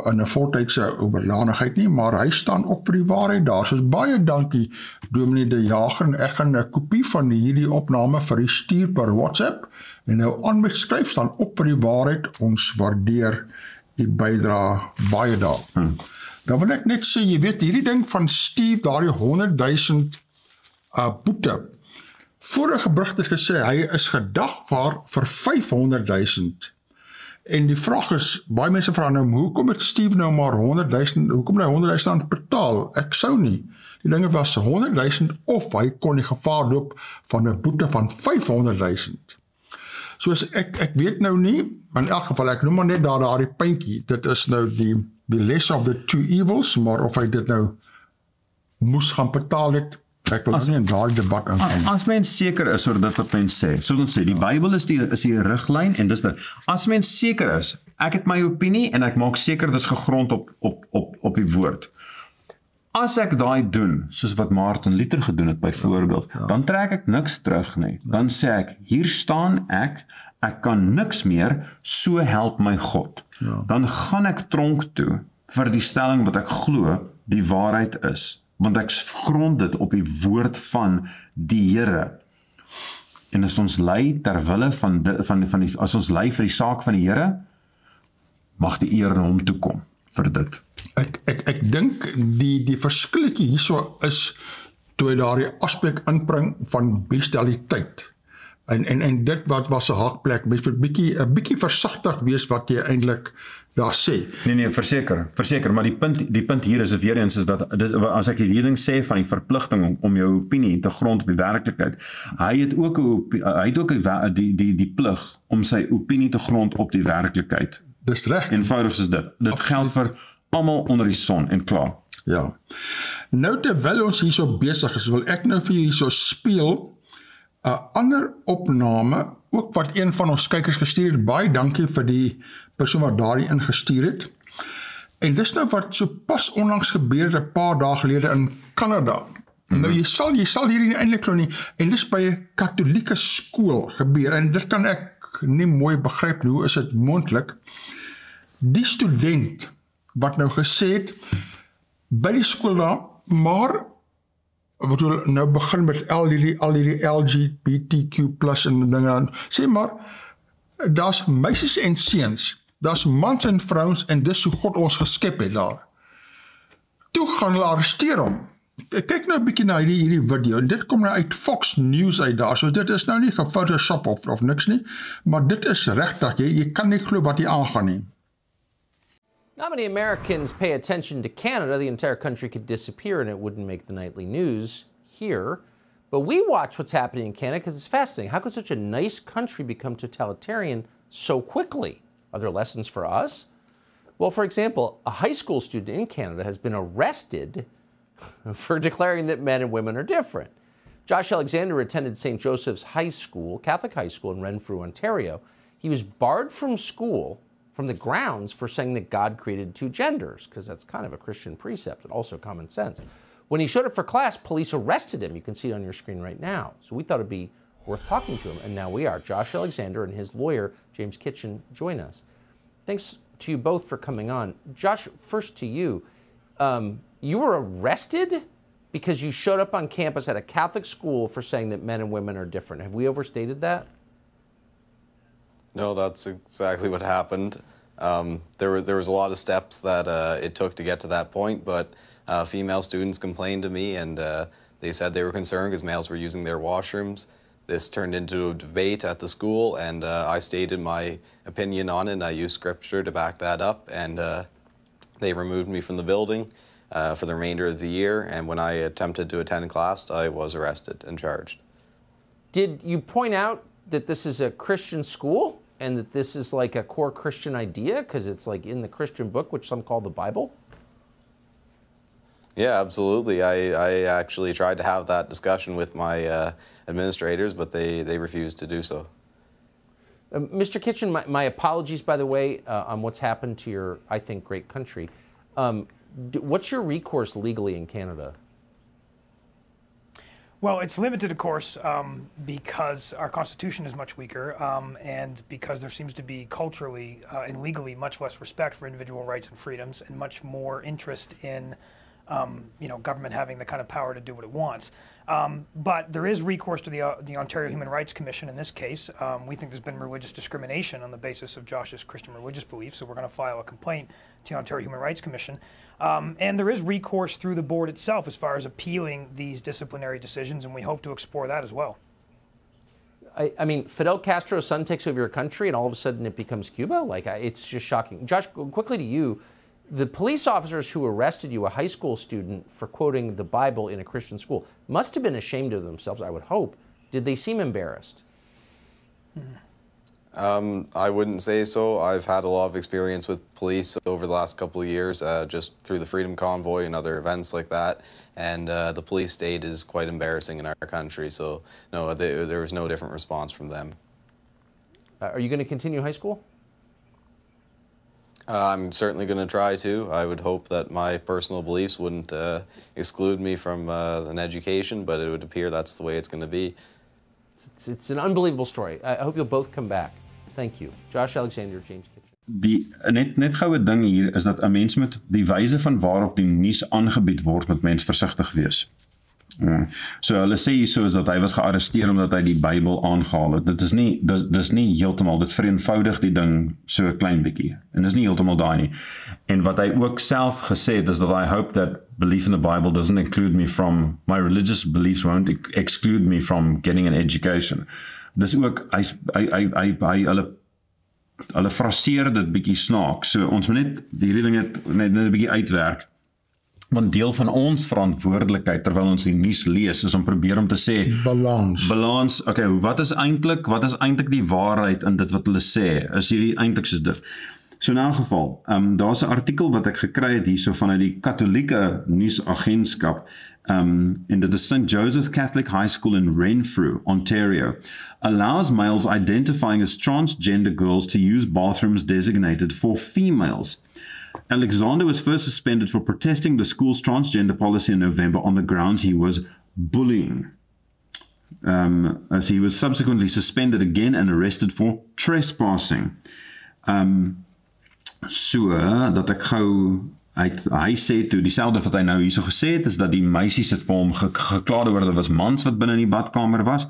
in 'n voltydse oorlanigheid nie, maar hy staan op vir die waarheid daar. So baie dankie dominee De Jager, en ek gaan 'n kopie van hierdie opname vir u stuur per WhatsApp en nou aan my skryf staan op vir die waarheid. Ons waardeer u bydrae baie daar. Dan wil ek net sê, jy weet hierdie ding van Steve, daardie 100,000 boete. Vorige bericht het gesê hy is gedagvaar vir 500,000. En die vraag is, baie mense vra nou, hoekom het Steve nou maar 100,000, hoekom hy 100,000 betaal? Ek sou nie. Die dinge was 100,000 of hy kon die gevaar loop van 'n boete van 500,000. Soos ek weet nou nie, maar in elk geval, ek noem maar net daardie puntjie, dit is nou die lesser of the two evils, maar of hy dit nou moes gaan betaal het, ek wil nie in daardie debat ingaan. As mens seker is oor dit wat mens sê, soos ons sê, die Bybel is die riglyn en dis dit. As mens seker is, ek het my opinie en ek maak seker dis gegrond op die woord. As ek daai doen, soos wat Martin Luther gedoen het byvoorbeeld, dan trek ek niks terug nie. Dan sê ek, hier staan ek kan niks meer, so help my God. Dan gaan ek tronk toe vir die stelling wat ek glo die waarheid is. Want ek grond dit op die woord van die Here. En as ons lei ter wille as ons lei vir die saak van die Here, mag die eer aan hom toe kom vir dit. Ek dink die verskilletjie hierso is toe hy daardie aspek inbring van bestialiteit. En dit wat was 'n hakplek, mens moet 'n bietjie versigtig wees wat jy eintlik daar sê. Nee, verseker, maar die punt hier is weer eens is dat as ek die reding sê van die verpligting om jou opinie te grond op die werklikheid, hy het ook die plig om sy opinie te grond op die werklikheid. Dis reg. Eenvoudig is dit. Dit geld vir almal onder die son en klaar. Ja. Nou terwyl ons hierso besig is, wil ek nou vir julle hierso speel 'n ander opname, ook wat een van ons kykers gestuur het. Baie dankie vir die persoon wat daardie ingestuur het. En dis nou wat so pas onlangs gebeur het 'n paar dae gelede in Kanada. Nou jy sal hierdie eintlik glo nie, en dis by 'n Katolieke skool gebeur, en dit kan ek nie mooi begryp hoe is dit moontlik. Die student wat nou gesê het by die skool daar, maar wat wil nou begin met al hierdie LGBTQ+ en dinge, sê maar, daar's meisies en seuns, daar's mans en vrouens, en dis hoe God ons geskep het daar. Toe gaan hulle arresteer hom. Kyk nou 'n bietjie na hierdie video, en dit kom nou uit Fox News uit daar, so dit is nou nie gefotoshop of niks nie, maar dit is regtig, jy kan nie glo wat hier aangaan nie. Not many Americans pay attention to Canada. The entire country could disappear and it wouldn't make the nightly news here. But we watch what's happening in Canada because it's fascinating. How could such a nice country become totalitarian so quickly? Are there lessons for us? Well, for example, a high school student in Canada has been arrested for declaring that men and women are different. Josh Alexander attended St. Joseph's High School, Catholic High School in Renfrew, Ontario. He was barred from school from the grounds for saying that God created two genders, because that's kind of a Christian precept and also common sense. When he showed up for class, police arrested him. You can see it on your screen right now. So we thought it'd be worth talking to him, and now we are. Josh Alexander and his lawyer, James Kitchen, join us. Thanks to you both for coming on. Josh, first to you. You were arrested because you showed up on campus at a Catholic school for saying that men and women are different. Have we overstated that? No, that's exactly what happened. There was a lot of steps that it took to get to that point, but female students complained to me, and they said they were concerned because males were using their washrooms. This turned into a debate at the school, and I stated my opinion on it, and I used scripture to back that up, and they removed me from the building for the remainder of the year, and when I attempted to attend class, I was arrested and charged. Did you point out that this is a Christian school and that this is like a core Christian idea because it's like in the Christian book, which some call the Bible? Yeah, absolutely. I actually tried to have that discussion with my administrators, but they refused to do so. Mr. Kitchen, my apologies, by the way, on what's happened to your, I think, great country. What's your recourse legally in Canada? Well, it's limited, of course, because our Constitution is much weaker, and because there seems to be culturally and legally much less respect for individual rights and freedoms, and much more interest in, government having the kind of power to do what it wants. But there is recourse to the Ontario Human Rights Commission in this case. We think there's been religious discrimination on the basis of Josh's Christian religious beliefs, so we're going to file a complaint to the Ontario Human Rights Commission. And there is recourse through the board itself as far as appealing these disciplinary decisions, and we hope to explore that as well. I mean, Fidel Castro's son takes over your country and all of a sudden it becomes Cuba? Like, it's just shocking. Josh, quickly to you. The police officers who arrested you, a high school student, for quoting the Bible in a Christian school, must have been ashamed of themselves, I would hope. Did they seem embarrassed? I wouldn't say so. I've had a lot of experience with police over the last couple of years, just through the Freedom Convoy and other events like that. And the police state is quite embarrassing in our country. So, no, there was no different response from them. Are you going to continue high school? I'm certainly going to try to. I would hope that my personal beliefs wouldn't exclude me from an education, but it would appear that's the way it's going to be. It's an unbelievable story. I hope you'll both come back. Thank you. Josh Alexander, James Kitchen. Die net goue ding hier is dat 'n mens moet die wyse van waarop die nuus aangebied word met mens versigtig wees. So hulle sê hierso is dat hy was gearresteer omdat hy die Bybel aangehaal het. Dit is nie heeltemal, dit vereenvoudig die ding so 'n klein bietjie. En dis nie heeltemal daai nie. En wat hy ook self gesê het is dat I hope that belief in the Bible doesn't include me from, my religious beliefs won't exclude me from getting an education. Dis ook, hulle fraseer dit bietjie snaaks. So ons moet net hierdie ding net 'n bietjie uitwerk. Want deel van ons verantwoordelikheid terwyl ons die nuus lees is om probeer om te sê balans. Okay, wat is eintlik die waarheid in dit wat hulle sê? Is hierdie eintlik soos dit? So in 'n geval, daar's 'n artikel wat ek gekry het hierso vanuit die Katolieke nuusagentskap. And that the St. Joseph's Catholic High School in Renfrew, Ontario, allows males identifying as transgender girls to use bathrooms designated for females. Alexander was first suspended for protesting the school's transgender policy in November on the grounds he was bullying. As he was subsequently suspended again and arrested for trespassing. Dat ek gou hy sê toe, dieselfde wat hy nou hierso gesê het, is dat die meisies het vir hom gekla oor dat was mans wat binne in die badkamer was,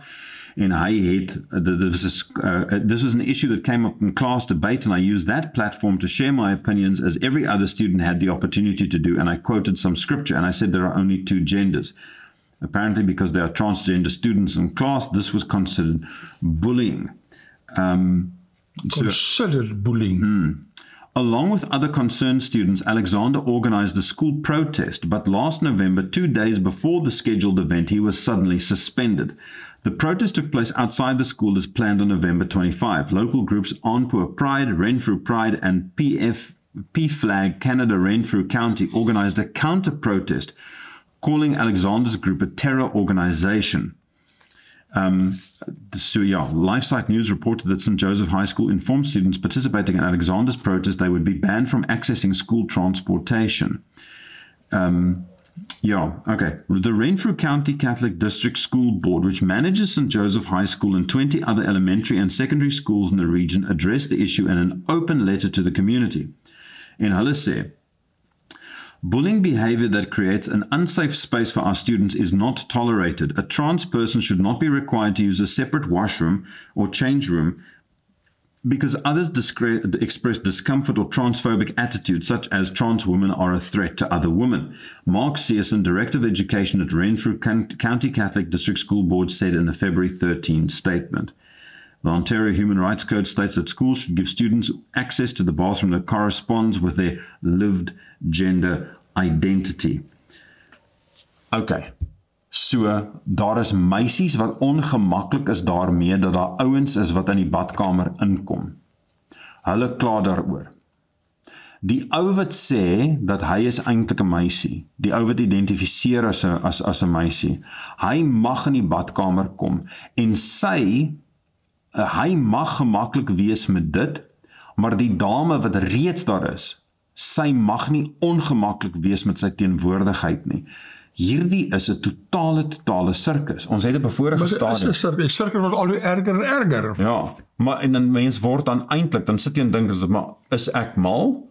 en hy het, this was an issue that came up in class debate, and I used that platform to share my opinions as every other student had the opportunity to do, and I quoted some scripture, and I said there are only two genders. Apparently because there are transgender students in class, this was considered bullying. Considered bullying. Along with other concerned students, Alexander organized a school protest, but last November, 2 days before the scheduled event, he was suddenly suspended. The protest took place outside the school as planned on November 25. Local groups Anpoor Pride, Renfrew Pride, and PFLAG Canada Renfrew County organized a counter-protest, calling Alexander's group a terror organization. LifeSite News reported that St. Joseph High School informed students participating in Alexander's protest they would be banned from accessing school transportation. Yeah, okay. The Renfrew County Catholic District School Board, which manages St. Joseph High School and 20 other elementary and secondary schools in the region, addressed the issue in an open letter to the community. En hulle sê, bullying behavior that creates an unsafe space for our students is not tolerated. A trans person should not be required to use a separate washroom or change room because others express discomfort or transphobic attitudes, such as trans women are a threat to other women. Mark Searson, Director of Education at Renfrew County Catholic District School Board, said in a February 13 statement. The Ontario Human Rights Code states that schools should give students access to the bathroom that corresponds with their lived gender identity. Okay, so daar is meisies wat ongemaklik is daarmee dat daar ouens is wat in die badkamer inkom. Hulle kla daaroor. Die ou wat sê dat hy is eintlik 'n meisie, die ou wat identifiseer as 'n meisie, hy mag in die badkamer kom en hy mag gemaklik wees met dit, maar die dame wat reeds daar is, sy mag nie ongemaklik wees met sy teenwoordigheid nie. Hierdie is 'n totale sirkus. Ons het dit bevorige stadium. Maar dit is 'n sirkus wat al hoe erger en erger. Ja, maar en dan mens word dan eintlik, dan sit jy en dink, maar is ek mal?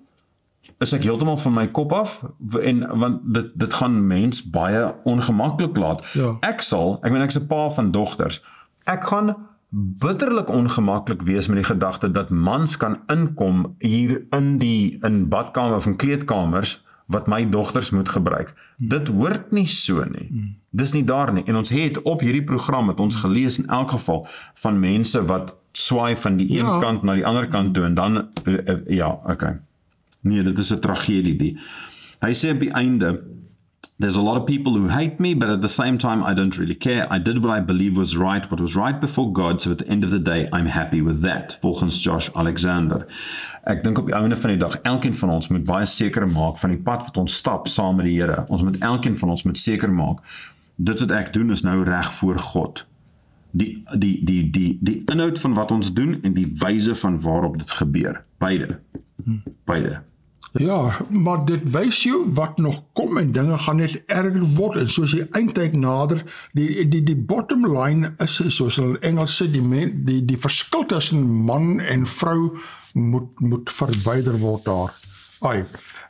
Is ek heeltemal van my kop af? Want dit gaan mens baie ongemaklik laat. Ja. Ek is 'n pa van dogters. Ek gaan bitterlik ongemaklik wees met die gedagte dat mans kan inkom hier in badkamer of in kleedkamers wat my dogters moet gebruik. Dit hoort nie so nie. Dis nie daar nie. En ons het op hierdie program het ons gelees in elk geval van mense wat swaai van die een kant na die ander kant toe en dan okay. Nee, dit is 'n tragedie. Hy sê op die einde, there's a lot of people who hate me, but at the same time, I don't really care. I did what I believe was right, what was right before God, so at the end of the day, I'm happy with that, volgens Josh Alexander. Ek dink op die einde van die dag, elkeen van ons moet baie seker maak van die pad wat ons stap saam met die Here. Elkeen van ons moet seker maak, dit wat ek doen is nou reg voor God. Die inhoud van wat ons doen en die wyse van waarop dit gebeur. Beide. Ja, maar dit wys jou wat nog kom en dinge gaan net erger word en soos die eindtyd nader, die bottom line is, soos hulle in Engels sê, die verskil tussen man en vrou moet verwyder word daar.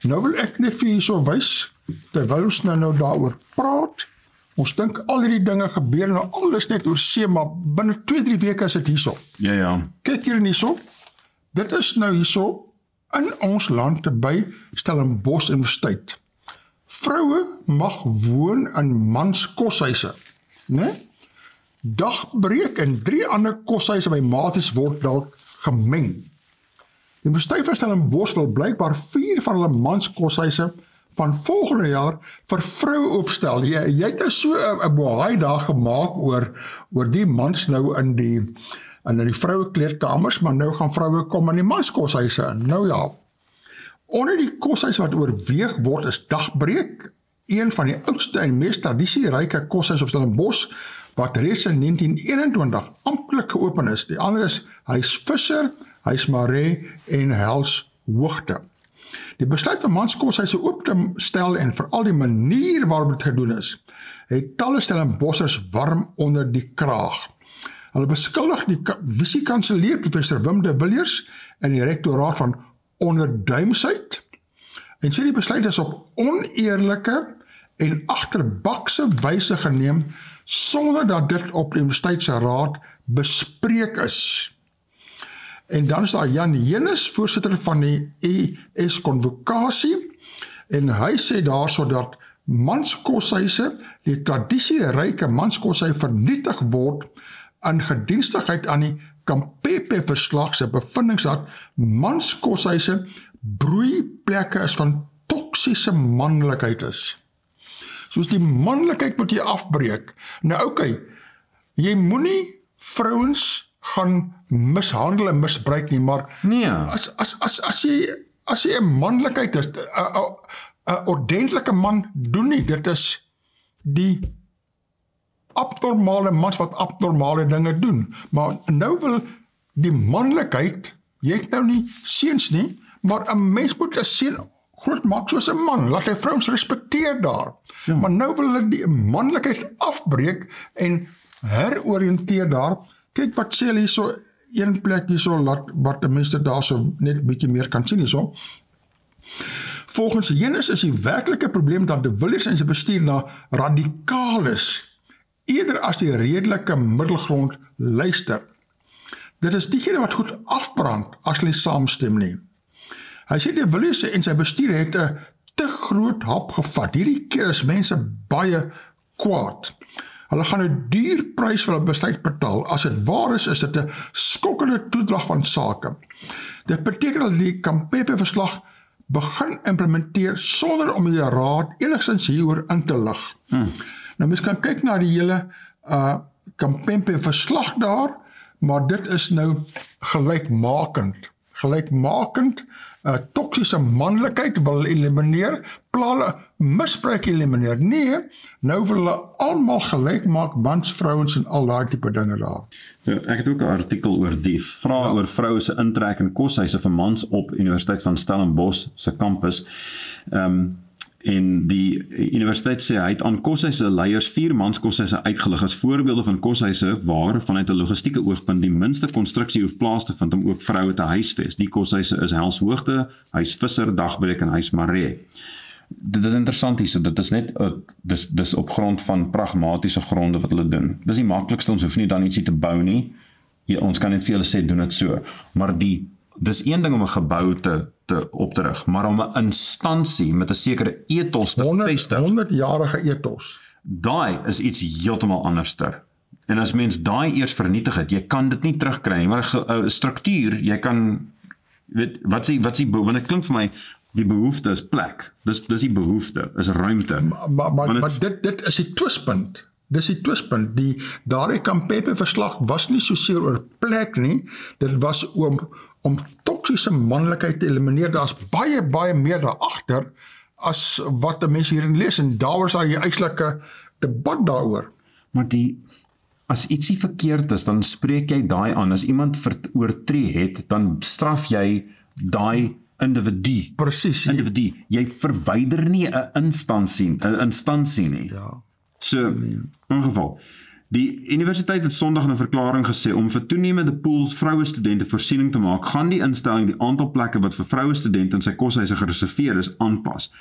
Nou wil ek net vir hierso wys, terwyl ons nou daaroor praat, ons dink al die dinge gebeur en alles net oor see, maar binne 2-3 weke is dit hierso. Ja. Kyk hier hierso, dit is nou hierso, in ons land by Stellenbosch Universiteit. Vroue mag woon in mans koshuise, né? Dagbreek en 3 ander koshuise by maties word dalk gemeng. Die Universiteit van Stellenbosch wil blykbaar 4 van hulle mans koshuise van volgende jaar vir vroue opstel. Jy het nou so 'n bohaai daar gemaak oor die mans nou in die vroue kleedkamers, maar nou gaan vroue kom in die mans koshuise in. Nou ja, onder die koshuis wat oorweeg word is Dagbreek, een van die oudste en mees tradisieryke koshuis op Stellenbosch, wat reeds in 1921 amptelik geopen is. Die ander is Huis Visser, Huis Maree en Hels Hoogte. Die besluit om mans koshuise oop te stel en veral die manier waarop dit gedoen is, het talle Stellenbossers warm onder die kraag. Hulle beskuldig die visie-kanselier professor Wim de Villiers en die rektoraat van onderduimsheid en sê die besluit is op oneerlike en agterbakse wyse geneem sonder dat dit op die universiteitsraad bespreek is. En dan is daar Jan Jenus, voorsitter van die ES-konvokasie en hy sê daarso dat manskoshuise, die tradisieryke manskoshuis vernietig word in gedienstigheid aan die Kampepe-verslag se bevindings dat manskoshuise broeiplekke is van toksiese manlikheid is. Soos die manlikheid moet jy afbreek. Nou jy moenie vrouens gaan mishandel en misbruik nie, maar Nee. as jy 'n manlikheid is, 'n ordentlike man doen nie, dit is die abnormale mans wat abnormale dinge doen. Maar nou wil die manlikheid, jy het nou nie seuns nie, maar 'n mens moet 'n seun groot maak soos 'n man, laat hy vrouens respekteer daar. Maar nou wil hulle die manlikheid afbreek en heroriënteer daar. Kyk wat sê hulle hierso, een plek hierso, wat die mense daar so net 'n bietjie meer kan sien hierso. Volgens Jenus is die werklike probleem dat de Villiers en sy bestuur na radikaal is, eerder as die redelike middelgrond luister. Dit is diegene wat goed afbrand as hulle saamstem nie. Hy sê de Villiers en sy bestuur het 'n te groot hap gevat. Hierdie keer is mense baie kwaad. Hulle gaan 'n duur prys vir hulle besluit betaal. As dit waar is dit 'n skokkende toedrag van sake. Dit beteken dat die Kampepe-verslag begin implementeer sonder om die raad enigstens hieroor in te lig. Nou mens kan kyk na die hele Kampepe-verslag daar, maar dit is nou gelykmakend. Toksiese manlikheid wil elimineer, plale misbruik elimineer. Nee, nou wil hulle almal gelyk maak, mans, vrouens en al daai tipe dinge daar. So, ek het ook 'n artikel oor die vraag oor vroue se intrek in koshuise vir mans op Universiteit van Stellenbosch se kampus. En die universiteit sê hy het aan koshuise leiers 4 mans koshuise uitgelig as voorbeelde van koshuise waar vanuit 'n logistieke oogpunt die minste konstruksie hoef plaas te vind om ook vroue te huisves. Die koshuise is Helshoogte, Huis Visser, Dagbreek en Huis Maree. Dit is interessant hier, so dit is net dis op grond van pragmatiese gronde wat hulle doen. Dis die maklikste, ons hoef nie dan ietsie te bou nie. Ons kan net vir hulle sê doen dit so. Maar dis een ding om 'n gebou te op te rig, maar om 'n instansie met 'n sekere ethos te vestig. 100-jarige ethos. Daai is iets heeltemal anderster. En as mens daai eers vernietig het, jy kan dit nie terugkry nie, maar 'n struktuur, jy kan weet wat want dit klink vir my die behoefte is plek. Dis die behoefte, is ruimte. Maar dit is die twispunt. Dis die twispunt. Daardie Kampepe-verslag was nie soseer oor plek nie, dit was om toksiese manlikheid te elimineer. Daar's baie meer daagter as wat die mense hierin lees, en daar was daar 'n uitslike debat daaroor. Maar as ietsie verkeerd is, dan spreek jy daai aan. As iemand oortree het, dan straf jy daai individu. Presies. Jy verwyder nie 'n instansie nie. Ja. So, in geval, die universiteit het Sondag in 'n verklaring gesê om vir toenemende pools vroue studente voorsiening te maak, gaan die instelling die aantal plekke wat vir vroue studente in sy koshuise gereserveer is aanpas.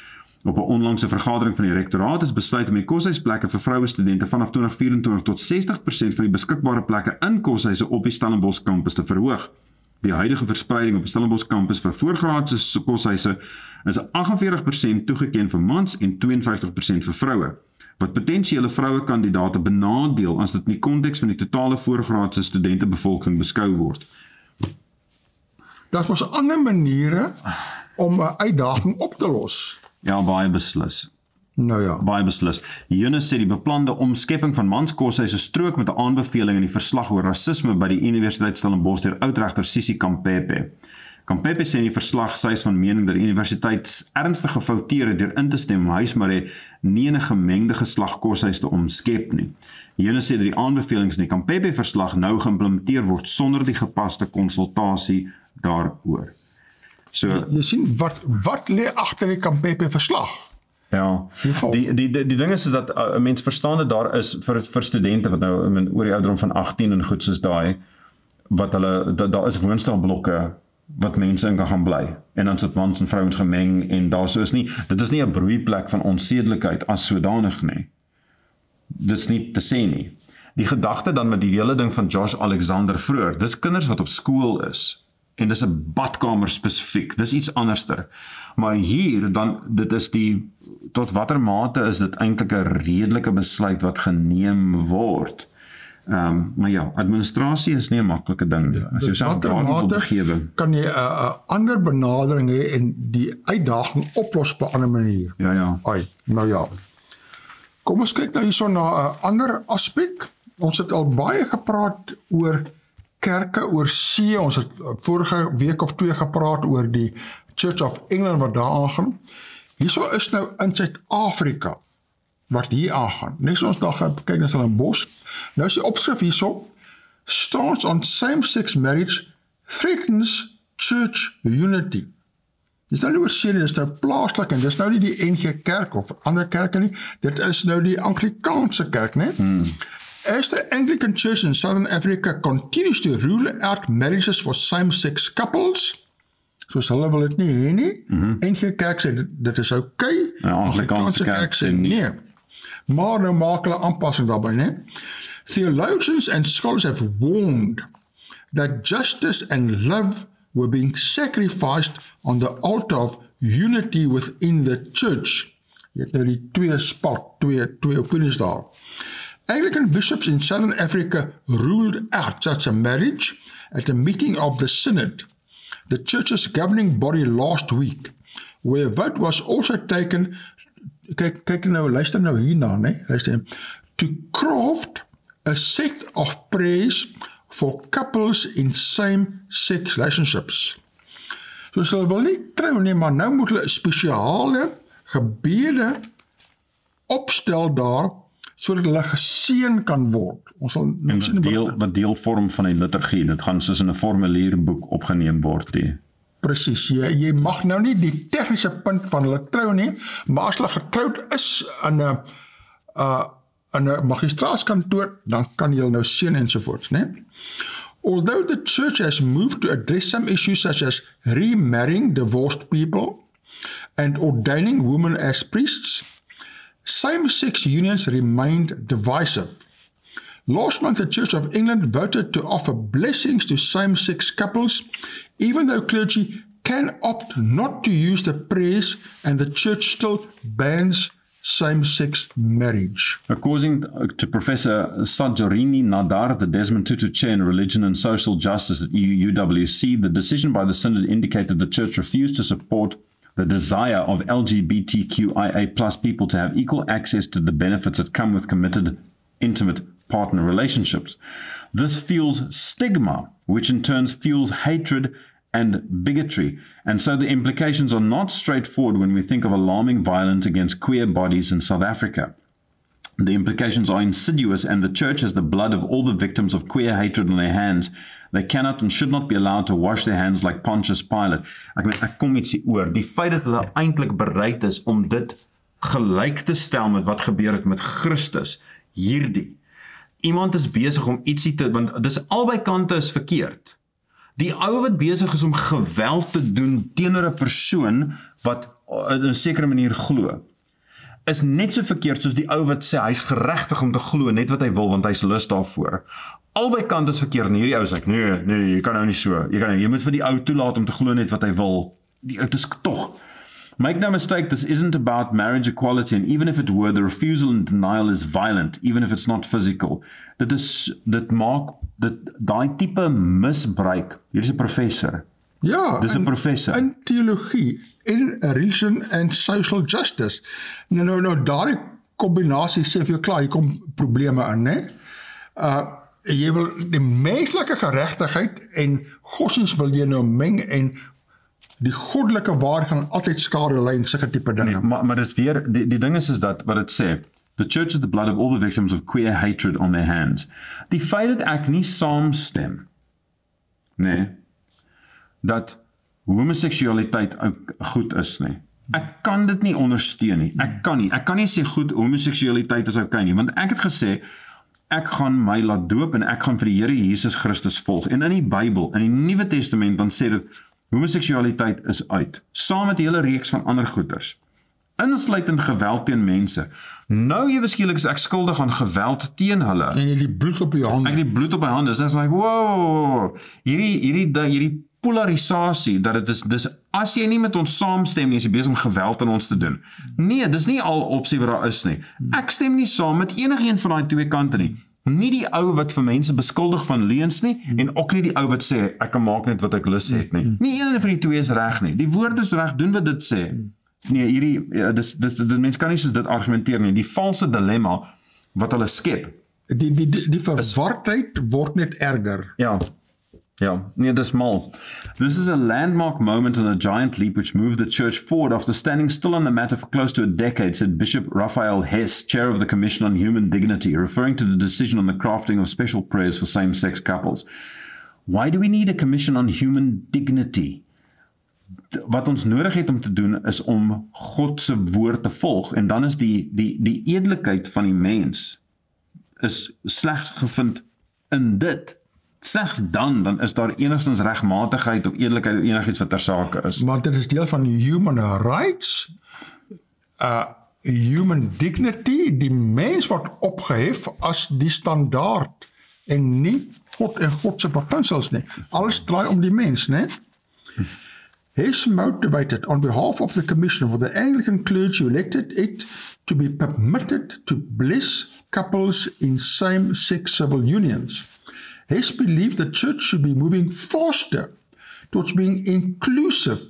Op 'n onlangse vergadering van die rektoraat is besluit om die koshuisplekke vir vroue studente vanaf 2024 tot 60% van die beskikbare plekke in koshuise op die Stellenbosch kampus te verhoog. Die huidige verspreiding op die Stellenbosch kampus vir voorgraadse koshuise is 48% toegeken vir mans en 52% vir vroue, wat potensiële vroue kandidate benadeel as dit in die konteks van die totale voorgraadse studentebevolking beskou word. Daar was ander maniere om 'n uitdaging op te los. Ja, baie beslis. Nou ja. Baie beslis. Jonas sê die beplande omskepping van manskoshuise strook met 'n aanbeveling in die verslag oor rasisme by die Universiteit Stellenbosch deur oudregter Sissie Kampepe. Kampepe sê in die verslag sy is van mening dat die universiteit ernstig gefouteer het deur in te stem om Huis Maree nie 'n gemengde geslag koshuis te omskep nie. Jonas sê dat die aanbevelings in die Kampepe verslag nou geïmplementeer word sonder die gepaste konsultasie daaroor. So jy sien wat lê agter die Kampepe verslag? Ja, die ding is dat mens verstaan dat daar is vir studente wat nou oor die ouderdom van 18 en goed soos daai, wat hulle, daar is woonstelblokke wat mense in kan gaan bly, en dan sit mans en vrouens gemeng, en daar so is nie, dit is nie 'n broeiplek van onsedelikheid as sodanig nie. Dit is nie te sê nie. Die gedagte dan met die hele ding van Josh Alexander vroeër, dis kinders wat op skool is, en dis 'n badkamer spesifiek, dis iets anderster. Maar hier dan, dit is tot watter mate is dit eintlik 'n redelike besluit wat geneem word. Maar ja, administrasie is nie 'n maklike ding nie. As jy self daarin wil begewe, kan jy 'n ander benadering hê en die uitdaging oplos op 'n ander manier. Ja. Nou ja. Kom ons kyk nou hierso na 'n ander aspek. Ons het al baie gepraat oor kerke, oor see. Ons het vorige week of 2 gepraat oor die Church of England wat daar aangaan. Hierso is nou in Suid-Afrika wat hier aangaan. Net so ons daar kyk na Stellenbosch. Nou is die opskrif hierso: Stance on same-sex marriage threatens church unity. Dis nou nie oor seën nie, dis nou plaaslik en dis nou nie die NG Kerk of ander kerke nie, dit is nou die Anglikaanse kerk, né? As the Anglican Church in Southern Africa continues to rule out marriages for same-sex couples, soos hulle wil dit nie hê nie, NG Kerk sê dit is okay, Anglikaanse kerk sê nie. Maar nou maak hulle aanpassing daarbey, né? Theologians and scholars have warned that justice and love were being sacrificed on the altar of unity within the church. Jy het nou die twee opinies daar. Anglican bishops in Southern Africa ruled out such a marriage at a meeting of the Synod, the church's governing body last week, where a vote was also taken, kyk nou, luister nou hierna, né? Luister, to craft a set of prayers for couples in same-sex relationships. So hulle wil nie trou nie, maar nou moet hulle spesiale gebede opstel daar, sodat hulle geseën kan word. Ons sal en wat deel vorm van die liturgie, dit gaan soos in 'n formulierboek opgeneem word. Presies, jy mag nou nie die tegniese punt van hulle trou nie, maar as hulle getroud is in 'n magistraatskantoor, dan kan jy nou seën ensovoorts, né? Although the church has moved to address some issues such as remarrying divorced people and ordaining women as priests, same-sex unions remained divisive. Last month, the Church of England voted to offer blessings to same-sex couples, even though clergy can opt not to use the prayers, and the church still bans same-sex marriage. According to Professor Sajorini Nadar, the Desmond Tutu Chair in Religion and Social Justice at UWC, the decision by the Synod indicated the Church refused to support the desire of LGBTQIA+ people to have equal access to the benefits that come with committed, intimate partner relationships. This fuels stigma, which in turn fuels hatred and bigotry. And so the implications are not straightforward when we think of alarming violence against queer bodies in South Africa. The implications are insidious, and the church has the blood of all the victims of queer hatred on their hands. They cannot and should not be allowed to wash their hands like Pontius Pilate. Ek kom ietsie oor. Die feit dat hulle eintlik bereid is om dit gelyk te stel met wat gebeur het met Christus, hierdie. Iemand is besig om ietsie te, want dis albei kante is verkeerd. Die ou wat besig is om geweld te doen teenoor 'n persoon wat in 'n sekere manier glo, is net so verkeerd soos die ou wat sê hy's geregtig om te glo net wat hy wil want hy's lus daarvoor. Albei kante is verkeerd en hierdie ou sê nee, jy kan nou nie so. Jy moet vir die ou toelaat om te glo net wat hy wil. Dit is tog. Make no mistake, this isn't about marriage equality, and even if it were, the refusal and denial is violent, even if it's not physical. Dit maak daai tipe misbruik. Hier is 'n professor. Ja, dis 'n professor in teologie, in religion and social justice. Nou daardie kombinasie sê vir jou klaar, hier kom probleme in, né? Jy wil die menslike geregtigheid en godsdiens wil jy nou meng, en die goddelike waarheid gaan altyd skade lei in sulke tipe dinge. Nee, maar dis weer, die ding is dat wat dit sê, the church is the blood of all the victims of queer hatred on their hands. Die feit dat ek nie saamstem, nee, dat homoseksualiteit ook goed is nie. Ek kan dit nie ondersteun nie. Ek kan nie sê goed, homoseksualiteit is okay nie, want ek het gesê, ek gaan my laat doop en ek gaan vir die Here Jesus Christus volg. En in die Bybel, in die Nuwe Testament, dan sê dit, homoseksualiteit is uit, saam met die hele reeks van ander goeders, insluitend geweld teen mense. Nou ewe skielik is ek skuldig aan geweld teen hulle. En jy die bloed op jou hande. Ek die bloed op my hande, so is like, wow, hierdie polarisasie, dat het is, as jy nie met ons saamstem nie, is jy besig om geweld aan ons te doen. Nee, dis nie al opsie wat daar is nie. Ek stem nie saam met enigeen van daai twee kante nie. Nie die ou wat vir mense beskuldig van leuns nie, en ook nie die ou wat sê, ek kan maak net wat ek lus het nie. Nie een van die twee is reg nie. Die woord is reg, doen wat dit sê. Nee, die mens kan nie soos dit argumenteer nie. Die valse dilemma wat hulle skep. Die verwardheid word net erger. Ja, nee, dis mal. This is a landmark moment and a giant leap which moved the church forward after standing still on the matter for close to a decade, said Bishop Raphael Hess, chair of the Commission on Human Dignity, referring to the decision on the crafting of special prayers for same-sex couples. Why do we need a commission on human dignity? wat ons nodig het om te doen is om God se woord te volg, en dan is die edelikheid van die mens is slegs gevind in dit. Slegs dan is daar enigstens regmatigheid of edelikheid of enigiets wat ter sake is. Maar dit is deel van human rights, human dignity, die mens word opgehef as die standaard en nie God en God se beginsels nie. Alles draai om die mens, né? Has motivated on behalf of the Commission for the Anglican clergy who elected it to be permitted to bless couples in same-sex civil unions. Has believed the church should be moving faster towards being inclusive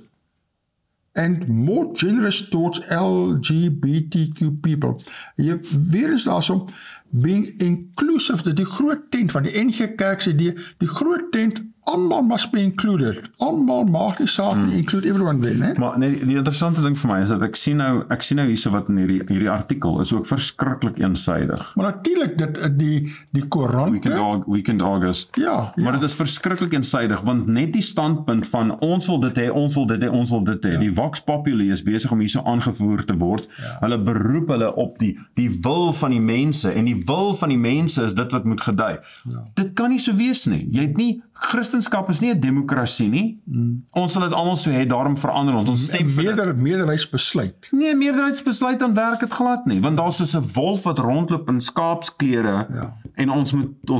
and more generous towards LGBTQ people. Hier weer is daar so being inclusive, die groot tent van die NG Kerk sê die groot tent, almal must be included. Almal maak nie saak nie, include everyone there, né? Maar nee, die interessante ding vir my is dat ek sien nou hierso wat in hierdie artikel is ook verskriklik eensaidig. Maar natuurlik die Koerante, Weekend August. Ja. Maar dit is verskriklik eensaidig, want net die standpunt van ons wil dit hê, ons wil dit hê, ons wil dit hê. Ja. Die Vox Populi is besig om hierso aangevoer te word. Ja. Hulle beroep hulle op die wil van die mense, en die wil van die mense is dit wat moet gedei. Ja. Dit kan nie so wees nie. Jy het nie Christendom is nie 'n demokrasie nie. Ons sal dit almal so hê, daarom verander ons stem vir dit. Meerderheidsbesluit. Nee, meerderheidsbesluit dan werk dit glad nie, want daar's soos 'n wolf wat rondloop in skaapsklere, en ons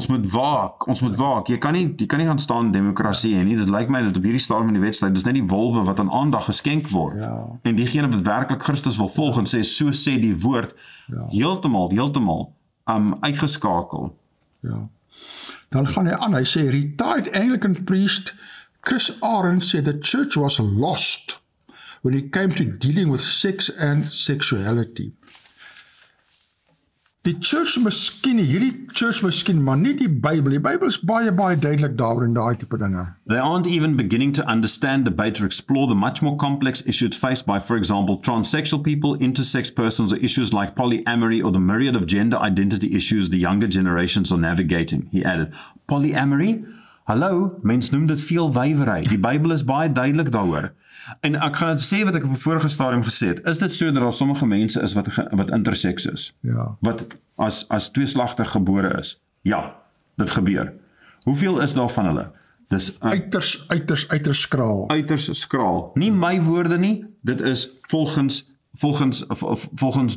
moet waak. Jy kan nie gaan staan in demokrasie hê nie. Dit lyk my dat op hierdie stadium in die wedstryd, dis net die wolwe wat aan aandag geskenk word. Ja. En diegene wat werklik Christus wil volg en sê, so sê die woord, heeltemal uitgeskakel. Ja. Dan gaan hy aan, hy sê, retired Anglican priest Chris Arendt said the church was lost when it came to dealing with sex and sexuality. Die church miskien, hierdie church miskien, maar nie die Bybel. Die Bybel is baie duidelik daaroor en daai tipe dinge. They aren't even beginning to understand, debate, or explore the much more complex issues faced by, for example, transsexual people, intersex persons, or issues like polyamory or the myriad of gender identity issues the younger generations are navigating, he added. Polyamory? Hallo, mens noem dit veel wywery. Die Bybel is baie duidelik daaroor. En ek gaan dit sê wat ek op 'n vorige stadium gesê het. Is dit so dat daar sommige mense is wat intersex is? Ja. Wat as tweeslagtig gebore is? Ja, dit gebeur. Hoeveel is daar van hulle? Dis uiters skraal. Uiters skraal. Nie my woorde nie, dit is volgens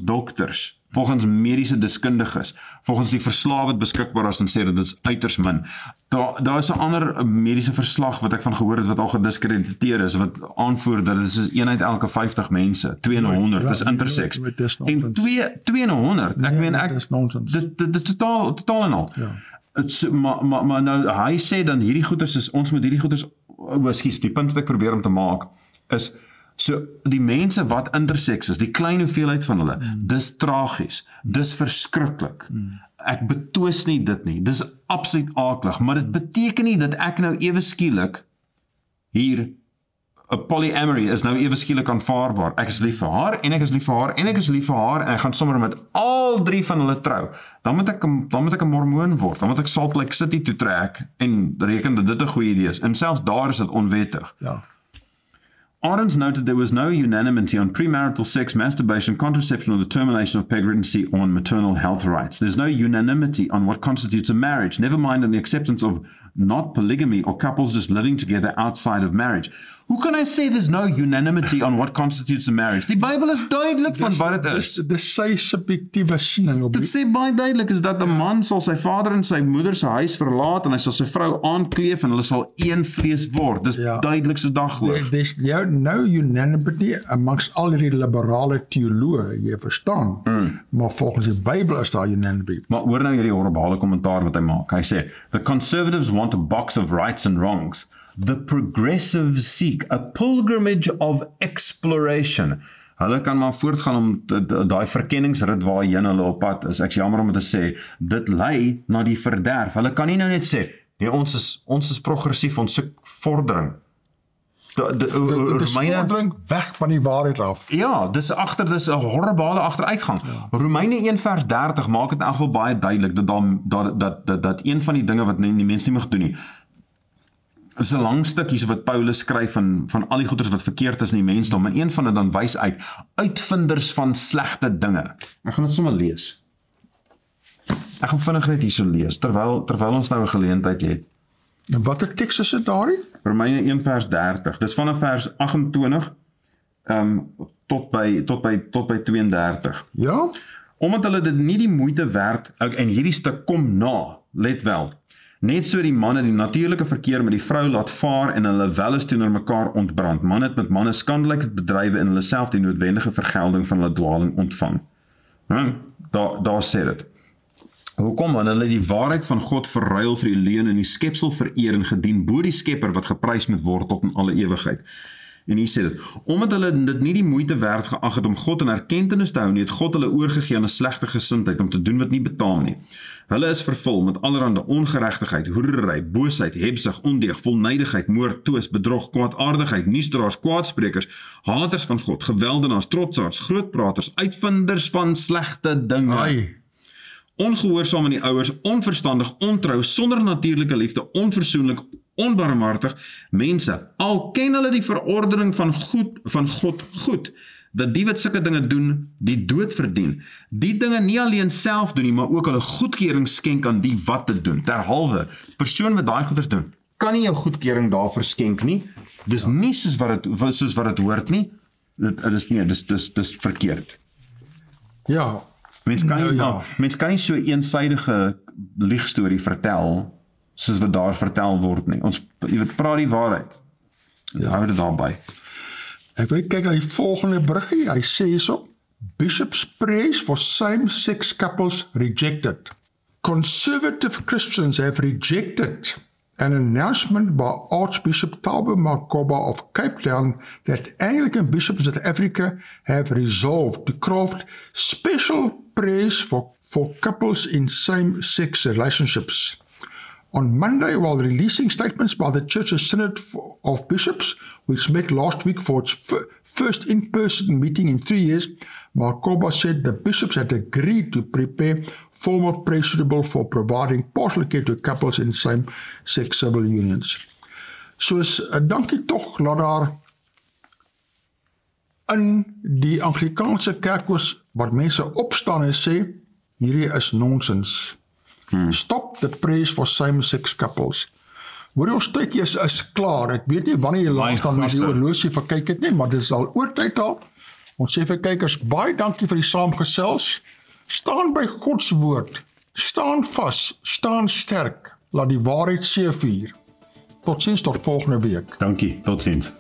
dokters, volgens mediese deskundiges, volgens die verslae wat beskikbaar is en sê dat dit is uiters min. Daar is 'n ander mediese verslag wat ek van gehoor het wat al gediskrediteer is, wat aanvoer dat dit is 1 uit elke 50 mense, 2 in 100, is intersex. En 2 in 100, ek meen dit totaal en al. Maar nou, hy sê dan hierdie goeders is, ons moet hierdie goeders, die punt wat ek probeer om te maak, is, so die mense wat intersex is, die klein hoeveelheid van hulle, dis tragies, dis verskriklik. Ek betwis nie dit nie, dis absoluut aaklig, maar dit beteken nie dat ek nou ewe skielik hier, 'n polyamory is nou ewe skielik aanvaarbaar. Ek is lief vir haar, en ek is lief vir haar, en ek is lief vir haar, en ek gaan sommer met al 3 van hulle trou. Dan moet ek 'n mormoon word, dan moet ek Salt Lake City toe trek, en reken dat dit 'n goeie idee is, en selfs daar is dit onwettig. Ja. Arendt noted there was no unanimity on premarital sex, masturbation, contraception, or the termination of pregnancy or on maternal health rights. There's no unanimity on what constitutes a marriage, never mind on the acceptance of not polygamy or couples just living together outside of marriage. Hoe kan hy sê there's no unanimity on what constitutes a marriage? Die Bybel is duidelik van wat dit is. Dis sy subjektiewe siening op. Dit sê baie duidelik is dat 'n man sal sy vader en sy moeder se huis verlaat en hy sal sy vrou aankleef en hulle sal een vlees word. Dis duidelik so daglig. There's no unanimity amongst al die liberale teoloë, jy verstaan. Maar volgens die Bybel is daar unanimity. Maar hoor nou hierdie horribale kommentaar wat hy maak. Hy sê, the conservatives want a box of rights and wrongs. The progressives seek a pilgrimage of exploration. Hulle kan maar voortgaan om daai verkenningsrit waarheen hulle op pad is. Ek is jammer om te sê, dit lei na die verderf. Hulle kan nie nou net sê, nee, ons is progressief, ons soek vordering. Dit is vordering weg van die waarheid af. Ja, dis 'n horribale agteruitgang. Ja. Romeine 1 vers 30 maak dit in elk geval baie duidelik dat een van die dinge wat die mens nie mag doen nie, is 'n lang stuk hier wat Paulus skryf van al die goeders wat verkeerd is in die mensdom, en een van dit dan wys uit, uitvinders van slegte dinge. Ek gaan dit sommer lees. Ek gaan vinnig net hierso lees, terwyl ons nou 'n geleentheid het. En watter teks is dit daarin? Romeine 1 vers 30, dis vanaf vers 28 tot by 32. Ja? Omdat hulle dit nie die moeite werd, en hierdie stuk kom na, let wel, net so die manne die natuurlike verkeer met die vrou laat vaar en hulle welis teenoor mekaar ontbrand. Man het met manne skandelyk bedrywe en hulle self die noodwendige vergelding van hulle dwaling ontvang. Daar sê dit. Hoekom? Want hulle die waarheid van God verruil vir die leuen en die skepsel vereer en gedien bo die skepper wat geprys moet word tot in alle ewigheid. En hier sê dit, omdat hulle dit nie die moeite werd geag het om God in erkentenis te hou nie, het God hulle oorgegee aan 'n slegte gesindheid om te doen wat nie betaam nie. Hulle is vervul met allerhande ongeregtigheid, hoerery, boosheid, hebsug, ondeug, volnydigheid, moord, twis, bedrog, kwaadaardigheid, nuusdraers, kwaadsprekers, haters van God, geweldenaars, trotsaards, grootpraters, uitvinders van slegte dinge. Ai. Ongehoorsaam aan die ouers, onverstandig, ontrou, sonder natuurlike liefde, onversoenlik, onbarmhartig, mense, al ken hulle die verordening van God goed, dat die wat sulke dinge doen, die dood verdien. Die dinge nie alleen self doen nie, maar ook hulle goedkeuring skenk aan die wat dit doen. Derhalwe, persoon wat daai goeders doen, kan nie jou goedkeuring daarvoor skenk nie. Dis nie soos wat dit hoort nie. Dis verkeerd. Ja. Mens kan nie so eensydige liegstorie vertel, soos wat daar vertel word nie. Ons praat die waarheid. Hou dit daarby. Ek wil kyk na die volgende bruggie. Hy sê hierso, Bishops prays for same-sex couples rejected. Conservative Christians have rejected an announcement by Archbishop Taube Makoba of Cape Town that Anglican bishops in South Africa have resolved to craft special prayers for couples in same-sex relationships. On Monday, while releasing statements by the Church's Synod of Bishops, which met last week for its first in-person meeting in 3 years, Makoba said the bishops had agreed to prepare formal prayer suitable for providing partial care to couples in same-sex civil unions. Soos, dankie tog, dat daar in die Anglikaanse kerk was, wat mense opstaan en sê, hierdie is nonsens. Stop the prayers for same-sex couples. Hoor ons tydjie is klaar. Ek weet nie wanneer jy laas dan na die horlosie verkyk het nie, maar dit is al oor tyd al. Ons sê vir kykers, baie dankie vir die saamgesels. Staan by Gods woord. Staan vas, staan sterk. Laat die waarheid seëvier. Totsiens tot volgende week. Dankie, totsiens.